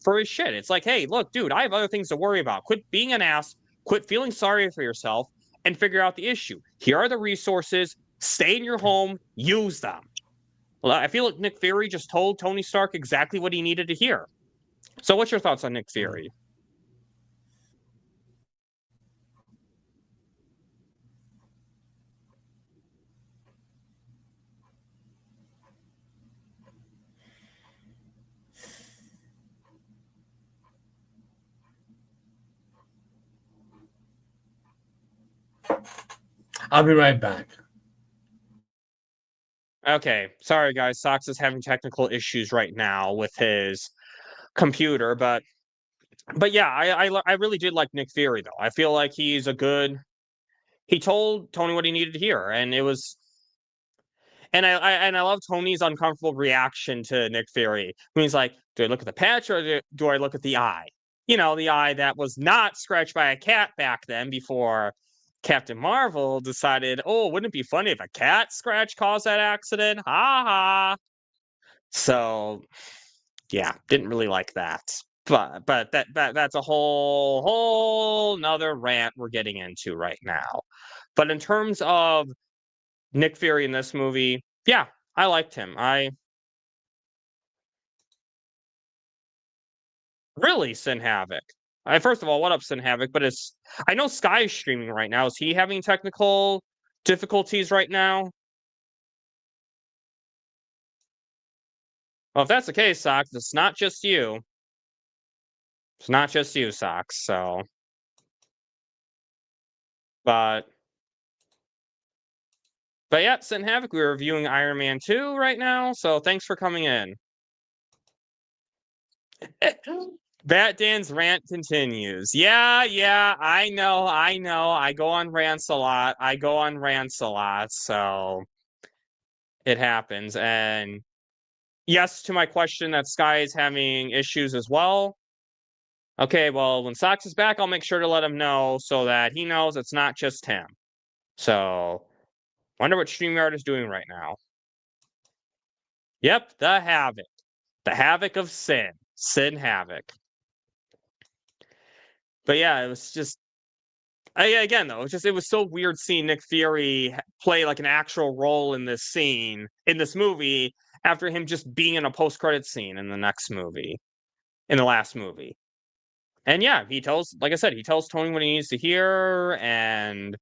Speaker 5: for his shit. It's like, hey, look, dude, I have other things to worry about. Quit being an ass, quit feeling sorry for yourself, and figure out the issue. Here are the resources. Stay in your home, use them. Well, I feel like Nick Fury just told Tony Stark exactly what he needed to hear. So what's your thoughts on Nick Fury?
Speaker 6: I'll be right back.
Speaker 5: Okay, sorry guys, Sox is having technical issues right now with his computer, but yeah, I really did like Nick Fury though. I feel like he told Tony what he needed to hear, and it was, and I love Tony's uncomfortable reaction to Nick Fury when he's like, "Do I look at the patch or do I look at the eye?" The eye that was not scratched by a cat back then, before Captain Marvel decided, oh, wouldn't it be funny if a cat scratch caused that accident? Ha ha. So yeah, didn't really like that. But that's a whole nother rant we're getting into right now. But in terms of Nick Fury in this movie, yeah, I liked him. Really, Sin Havoc. First of all, what up, Sin Havoc? But I know Sky is streaming right now. Is he having technical difficulties right now? Well, if that's the case, Socks, it's not just you. It's not just you, Socks, so. But yeah, Sin Havoc, we're reviewing Iron Man 2 right now, so thanks for coming in. Bat Dan's rant continues. Yeah, I know. I go on rants a lot, so it happens. And yes, to my question that Sky is having issues as well. Okay, well, when Sox is back, I'll make sure to let him know so that he knows it's not just him. So, wonder what StreamYard is doing right now. Yep, the Havoc. The Havoc of Sin. Sin Havoc. But yeah, it was just again though, it was so weird seeing Nick Fury play like an actual role in this movie, after him just being in a post-credit scene in the last movie. And yeah, like I said, he tells Tony what he needs to hear, and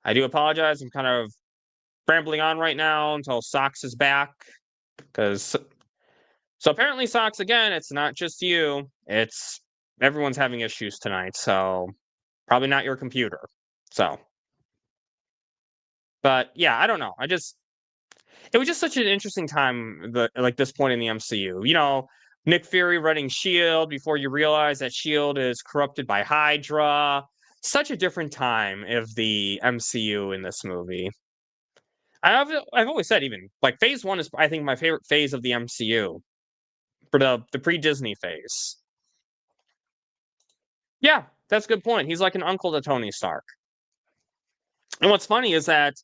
Speaker 5: I do apologize. I'm kind of rambling on right now until Sox is back, so apparently Sox, again, it's not just you, it's everyone's having issues tonight, so probably not your computer. So, but yeah, I don't know. It was just such an interesting time, like this point in the MCU. You know, Nick Fury running S.H.I.E.L.D. before you realize that S.H.I.E.L.D. is corrupted by Hydra. Such a different time of the MCU in this movie. I've always said, even like Phase 1 is, I think, my favorite phase of the MCU, for the pre-Disney phase. Yeah, that's a good point. He's like an uncle to Tony Stark. And what's funny is that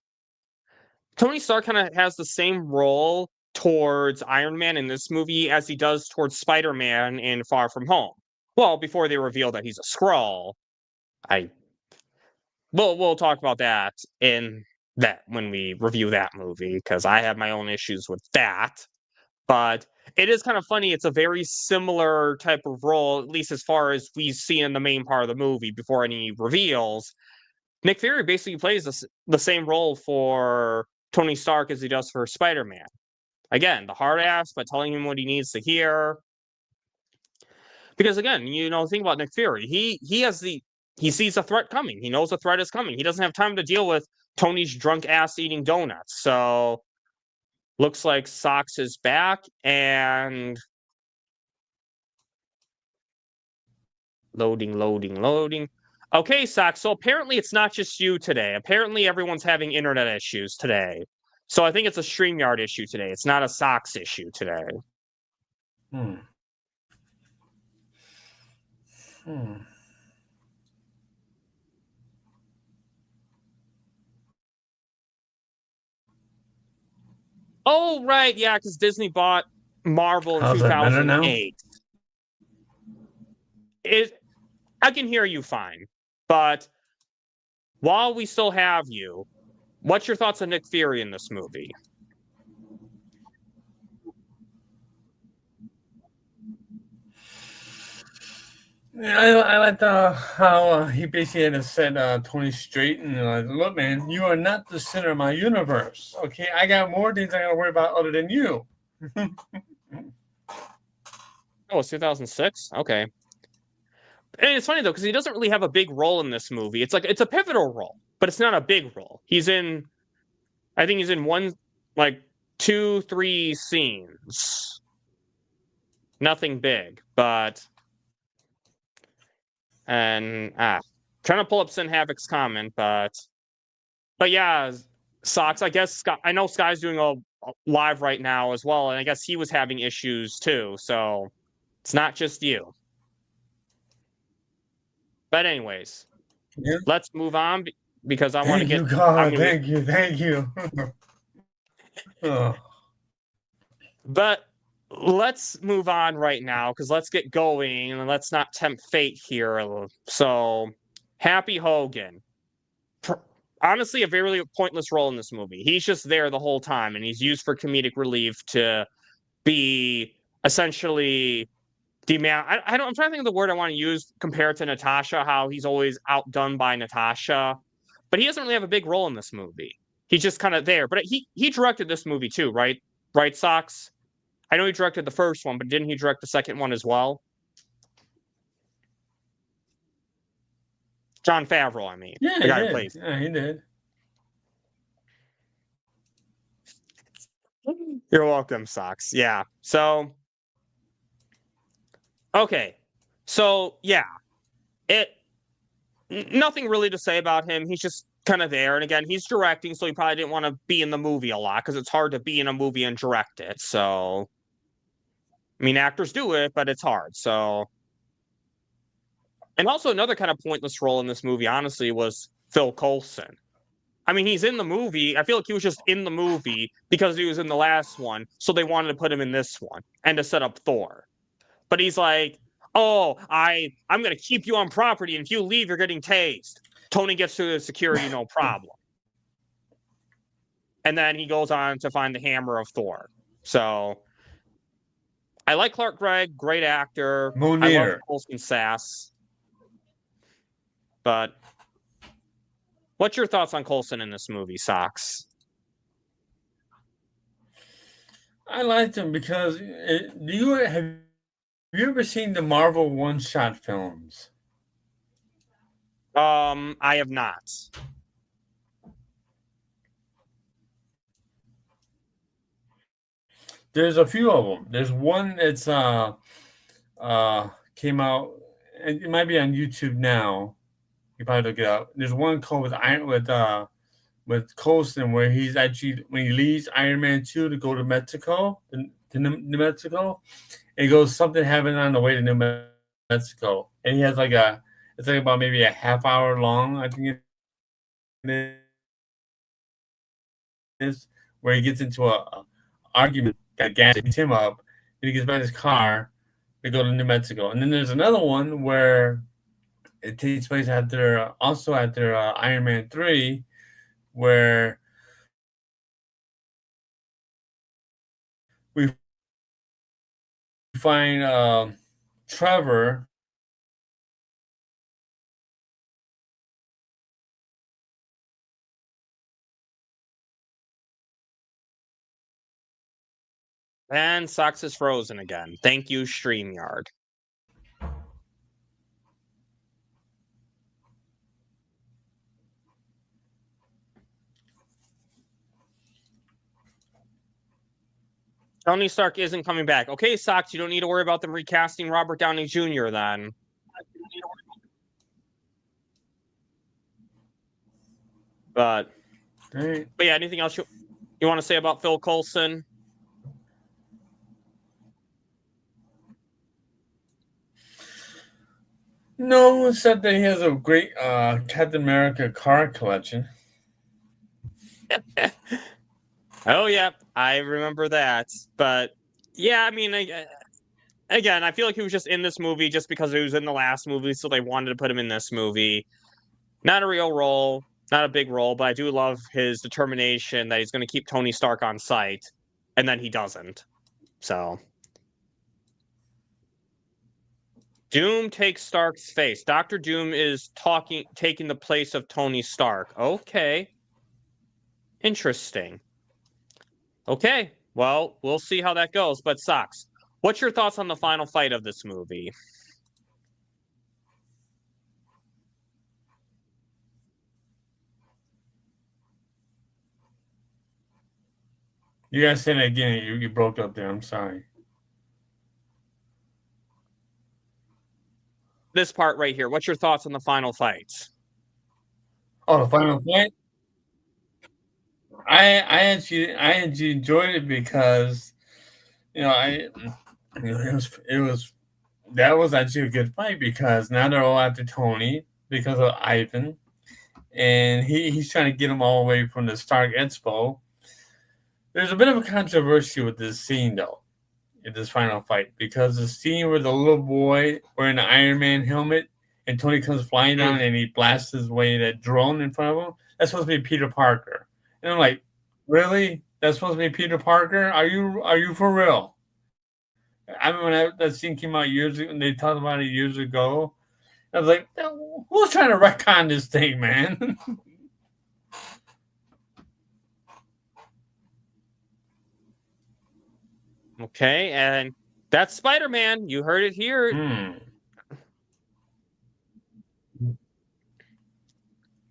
Speaker 5: Tony Stark kind of has the same role towards Iron Man in this movie as he does towards Spider-Man in Far From Home. Well, before they reveal that he's a Skrull. We'll talk about that when we review that movie, because I have my own issues with that. But it is kind of funny. It's a very similar type of role, at least as far as we see in the main part of the movie before any reveals. Nick Fury basically plays the same role for Tony Stark as he does for Spider-Man. Again, the hard ass, but telling him what he needs to hear. Because again, think about Nick Fury. He sees a threat coming. He knows a threat is coming. He doesn't have time to deal with Tony's drunk ass eating donuts. So, looks like Sox is back, and loading. Okay, Sox, so apparently it's not just you today. Apparently everyone's having internet issues today. So I think it's a StreamYard issue today. It's not a Sox issue today. Oh, right, yeah, because Disney bought Marvel in 2008. I can hear you fine, but while we still have you, what's your thoughts on Nick Fury in this movie?
Speaker 6: I like how he basically had to set Tony straight and look, man, you are not the center of my universe. Okay, I got more things I got to worry about other than you.
Speaker 5: Oh, it's 2006? Okay. And it's funny, though, because he doesn't really have a big role in this movie. It's a pivotal role, but it's not a big role. I think he's in one, 2, 3 scenes. Nothing big, but... And, trying to pull up Sin Havoc's comment, but yeah, Sox, I guess, I know Sky's doing a live right now as well, and I guess he was having issues too, so it's not just you. But anyways, let's move on, because I want to get...
Speaker 6: Thank you. Oh.
Speaker 5: But let's move on right now, because let's get going, and let's not tempt fate here. So, Happy Hogan. Honestly, a very pointless role in this movie. He's just there the whole time, and he's used for comedic relief to be essentially I'm trying to think of the word I want to use compared to Natasha, how he's always outdone by Natasha. But he doesn't really have a big role in this movie. He's just kind of there. But he directed this movie too, right? Right, Sox? I know he directed the first one, but didn't he direct the second one as well? Jon Favreau, I mean.
Speaker 6: Yeah,
Speaker 5: the
Speaker 6: he
Speaker 5: guy who
Speaker 6: did.
Speaker 5: plays.
Speaker 6: Yeah, he did.
Speaker 5: You're welcome, Sox. Yeah. So, okay. So, yeah. Nothing really to say about him. He's just kind of there. And again, he's directing, so he probably didn't want to be in the movie a lot because it's hard to be in a movie and direct it. So, I mean, actors do it, but it's hard. So, and also another kind of pointless role in this movie, honestly, was Phil Coulson. I mean, he's in the movie. I feel like he was just in the movie because he was in the last one, so they wanted to put him in this one and to set up Thor. But he's like, "Oh, I'm going to keep you on property, and if you leave, you're getting tased." Tony gets through the security, no problem. And then he goes on to find the hammer of Thor. So I like Clark Gregg, great actor. I love Coulson sass. But what's your thoughts on Coulson in this movie, Sox?
Speaker 6: I liked him because have you ever seen the Marvel one-shot films?
Speaker 5: I have not.
Speaker 6: There's a few of them. There's one that's came out. It might be on YouTube now. You probably look it up. There's one called with Coulson where he's actually when he leaves Iron Man 2 to go to Mexico, to New Mexico, it goes something happened on the way to New Mexico, and he has it's like about maybe a half hour long. I think it is where he gets into a argument that gasses him up, and he gets back in his car to go to New Mexico. And then there's another one where it takes place after Iron Man 3, where we find Trevor.
Speaker 5: And Sox is frozen again. Thank you, StreamYard. Tony Stark isn't coming back. Okay, Sox, you don't need to worry about them recasting Robert Downey Jr. then. But yeah, anything else you want to say about Phil Coulson?
Speaker 6: No, except that he has a great Captain America card collection.
Speaker 5: Oh, yeah, I remember that. But yeah, I mean, again, I feel like he was just in this movie just because he was in the last movie, so they wanted to put him in this movie. Not a real role, not a big role, but I do love his determination that he's going to keep Tony Stark on site, and then he doesn't. So Doom takes Stark's face. Dr. Doom is taking the place of Tony Stark. Okay. Interesting. Okay. Well, we'll see how that goes. But Sox, what's your thoughts on the final fight of this movie?
Speaker 6: You guys said it again. You broke up there. I'm sorry.
Speaker 5: This part right here. What's your thoughts on the final fight?
Speaker 6: Oh, the final fight. I actually enjoyed it because it was that was actually a good fight because now they're all after Tony because of Ivan, and he's trying to get them all away from the Stark Expo. There's a bit of a controversy with this scene though, in this final fight, because the scene where the little boy wearing the Iron Man helmet and Tony comes flying down and he blasts his way that drone in front of him, that's supposed to be Peter Parker. And I'm like, really? That's supposed to be Peter Parker? Are you for real? I mean, when that scene came out years ago, and they talked about it years ago, I was like, who's trying to retcon this thing, man?
Speaker 5: Okay, and that's Spider-Man. You heard it here.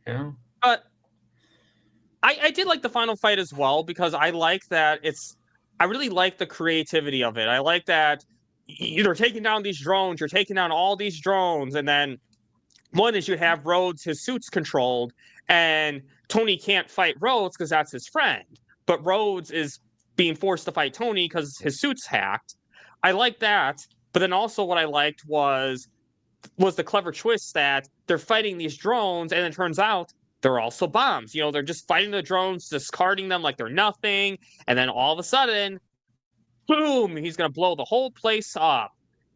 Speaker 6: Yeah.
Speaker 5: But I did like the final fight as well, because I like that I really like the creativity of it. I like that you're taking down these drones, you're taking down all these drones, and then one is you have Rhodes, his suit's controlled, and Tony can't fight Rhodes because that's his friend. But Rhodes is being forced to fight Tony because his suit's hacked. I like that. But then also what I liked was the clever twist that they're fighting these drones, and it turns out they're also bombs. You know, they're just fighting the drones, discarding them like they're nothing, and then all of a sudden, boom, he's going to blow the whole place up.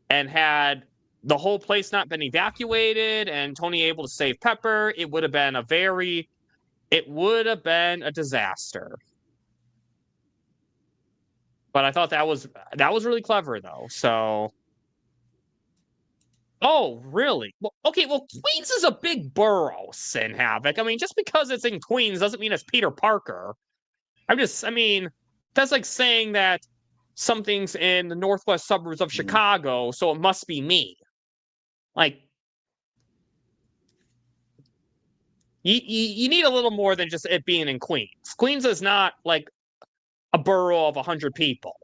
Speaker 5: And had the whole place not been evacuated and Tony able to save Pepper, it would have been a disaster. But I thought that was really clever, though. So, oh, really? Well, okay, well, Queens is a big borough, Sin Havoc. I mean, just because it's in Queens doesn't mean it's Peter Parker. That's like saying that something's in the northwest suburbs of Chicago, so it must be me. Like, you need a little more than just it being in Queens. Queens is not like a borough of 100 people.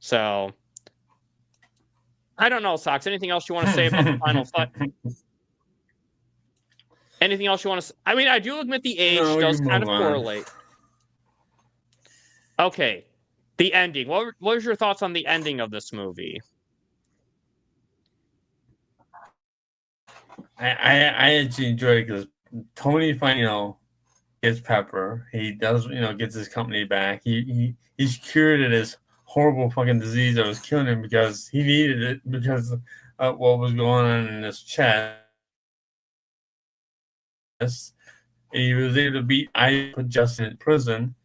Speaker 5: So, I don't know, Sox. Anything else you want to say about the final fight? Anything else you want to? I mean, I do admit the age does kind of correlate. Okay, the ending. What was your thoughts on the ending of this movie?
Speaker 6: I actually enjoyed it because Tony finally, gets Pepper. He does, gets his company back. He's cured of this horrible fucking disease that was killing him because he needed it because of what was going on in his chest. He was able to beat put Justin in prison,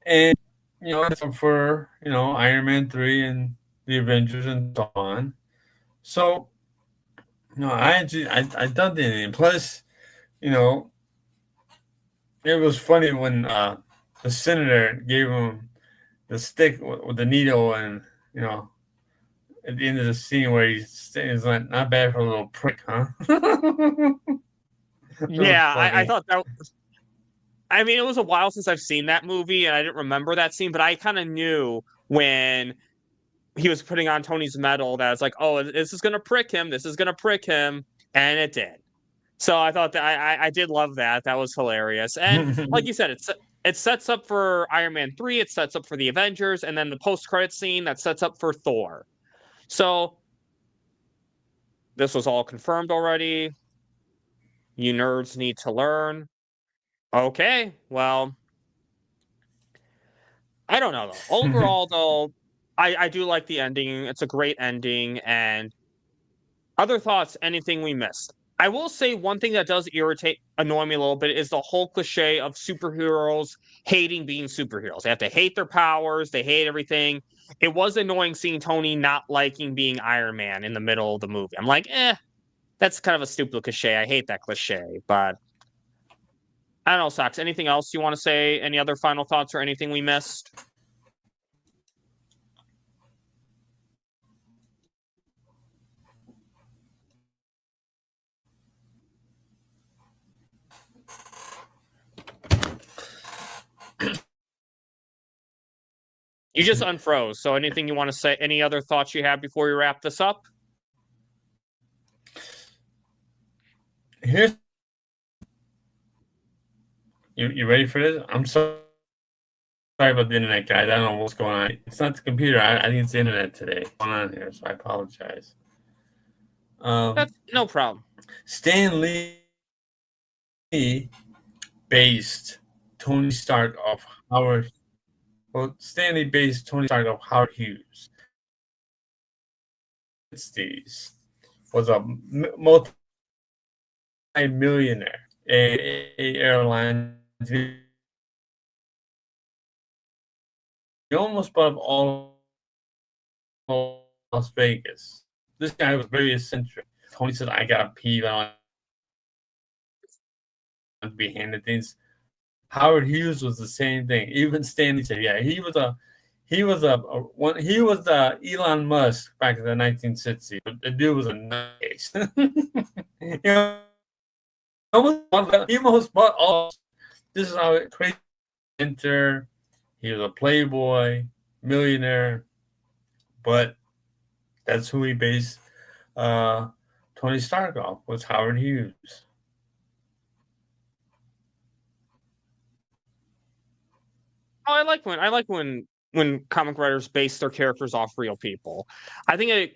Speaker 6: and it's up for Iron Man 3 and the Avengers and so on. So I thought the ending. Plus, it was funny when the senator gave him the stick with the needle, and at the end of the scene where he's like, "Not bad for a little prick, huh?"
Speaker 5: Yeah, I thought that. I mean, it was a while since I've seen that movie, and I didn't remember that scene, but I kind of knew when he was putting on Tony's medal that it's like, oh, this is gonna prick him. This is gonna prick him, and it did. So I thought that I did love that. That was hilarious, and like you said, it sets up for Iron Man 3. It sets up for the Avengers, and then the post-credit scene that sets up for Thor. So this was all confirmed already. You nerds need to learn. Okay, well, I don't know, though. Overall, though, I do like the ending. It's a great ending. And other thoughts, anything we missed? I will say one thing that does annoy me a little bit is the whole cliche of superheroes hating being superheroes. They have to hate their powers. They hate everything. It was annoying seeing Tony not liking being Iron Man in the middle of the movie. I'm like, that's kind of a stupid cliche. I hate that cliche, but I don't know, Sox. Anything else you want to say? Any other final thoughts or anything we missed? You just unfroze. So anything you want to say? Any other thoughts you have before we wrap this up?
Speaker 6: Here's you ready for this? I'm sorry about the internet, guys. I don't know what's going on. It's not the computer. I think it's the internet today. What's going on here? So I apologize.
Speaker 5: That's no problem.
Speaker 6: Stan Lee based Tony Stark off Howard. Well, Stan Lee based Tony Stark off Howard Hughes. These was a multi-millionaire, a airline He almost bought up all of Las Vegas. This guy was very eccentric. Tony said, "I gotta pee, I don't be handed things." Howard Hughes was the same thing. Even Stanley said, "Yeah, he was the Elon Musk back in the 1960s. But the dude was a nutcase." You know, he almost bought all. This is how it crazy. Enter. He was a playboy, millionaire, but that's who he based Tony Stark off, was Howard Hughes.
Speaker 5: Oh, I like when comic writers base their characters off real people. I think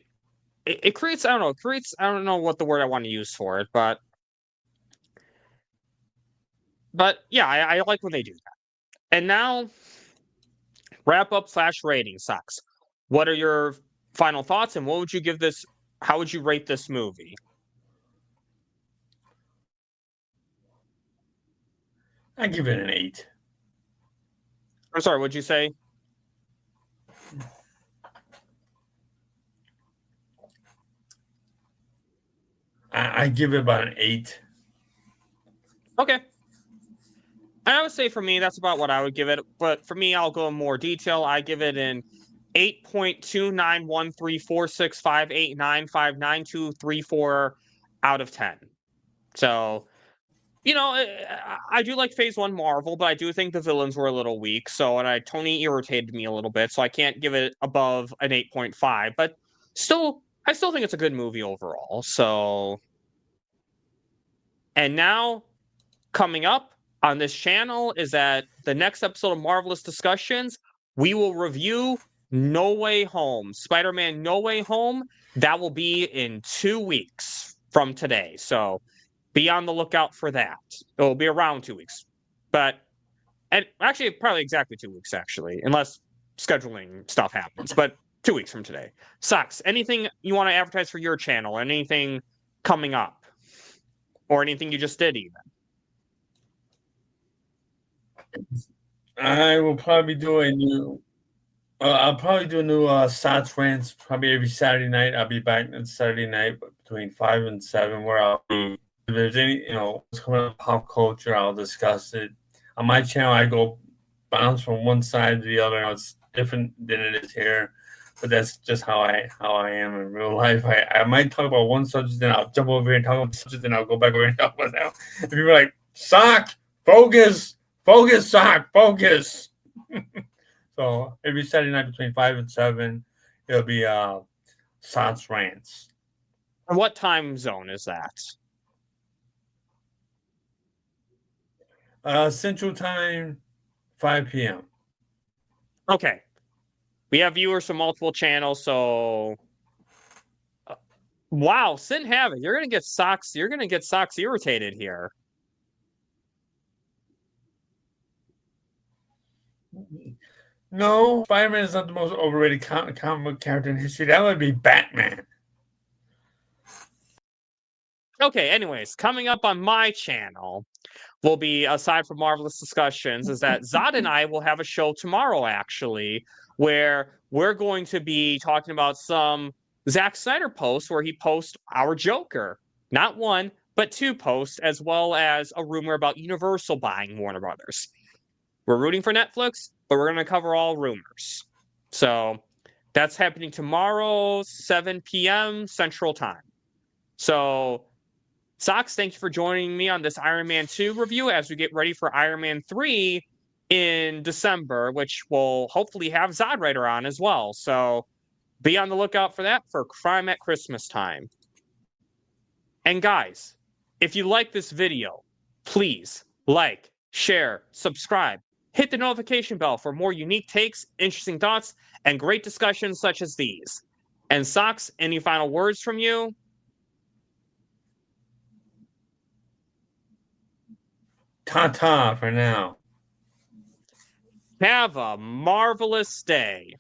Speaker 5: it creates, I don't know what the word I want to use for it, but yeah, I like when they do that. And now, wrap up / rating, Sucks. What are your final thoughts, and what would you give this? How would you rate this movie?
Speaker 6: I give it an 8.
Speaker 5: I'm sorry, what'd you say?
Speaker 6: I give it about an 8.
Speaker 5: Okay. I would say for me, that's about what I would give it. But for me, I'll go in more detail. I give it an 8.291346589599234 out of 10. So, I do like Phase 1 Marvel, but I do think the villains were a little weak. So, and Tony irritated me a little bit. So I can't give it above an 8.5. But I still think it's a good movie overall. So, and now, coming up on this channel is that the next episode of Marvelous Discussions, we will review No Way Home, Spider-Man No Way Home. That will be in 2 weeks from today. So be on the lookout for that. It will be around 2 weeks. And actually, probably exactly 2 weeks, actually, unless scheduling stuff happens. But 2 weeks from today. Sucks. Anything you want to advertise for your channel? Anything coming up? Or anything you just did, even?
Speaker 6: I will probably do a new. I'll probably do a new Sots Rants probably every Saturday night. I'll be back on Saturday night between 5 and 7, where I'll be. If there's any, what's coming up pop culture, I'll discuss it. On my channel, I go bounce from one side to the other. It's different than it is here, but that's just how I am in real life. I might talk about one subject, then I'll jump over here and talk about the subject, then I'll go back over and talk about that. And people are like, "Sock, focus. Focus, Sock, focus." So every Saturday night between 5 and 7, it'll be Sots Rants.
Speaker 5: And what time zone is that?
Speaker 6: Central Time, 5 p.m.
Speaker 5: Okay. We have viewers from multiple channels, so wow, Sin Havoc, you're gonna get Socks irritated here.
Speaker 6: No, Spider-Man is not the most overrated comic book character in history. That would be Batman.
Speaker 5: Okay, anyways, coming up on my channel will be, aside from Marvelous Discussions, is that Zod and I will have a show tomorrow, actually, where we're going to be talking about some Zack Snyder posts where he posts our Joker. Not one, but 2 posts, as well as a rumor about Universal buying Warner Brothers. We're rooting for Netflix, but we're going to cover all rumors. So that's happening tomorrow, 7 p.m. Central Time. So, Socks, thank you for joining me on this Iron Man 2 review as we get ready for Iron Man 3 in December, which will hopefully have Zod Rider on as well. So be on the lookout for that for Crime at Christmas time. And guys, if you like this video, please like, share, subscribe. Hit the notification bell for more unique takes, interesting thoughts, and great discussions such as these. And Socks, any final words from you?
Speaker 6: Ta-ta for now.
Speaker 5: Have a marvelous day.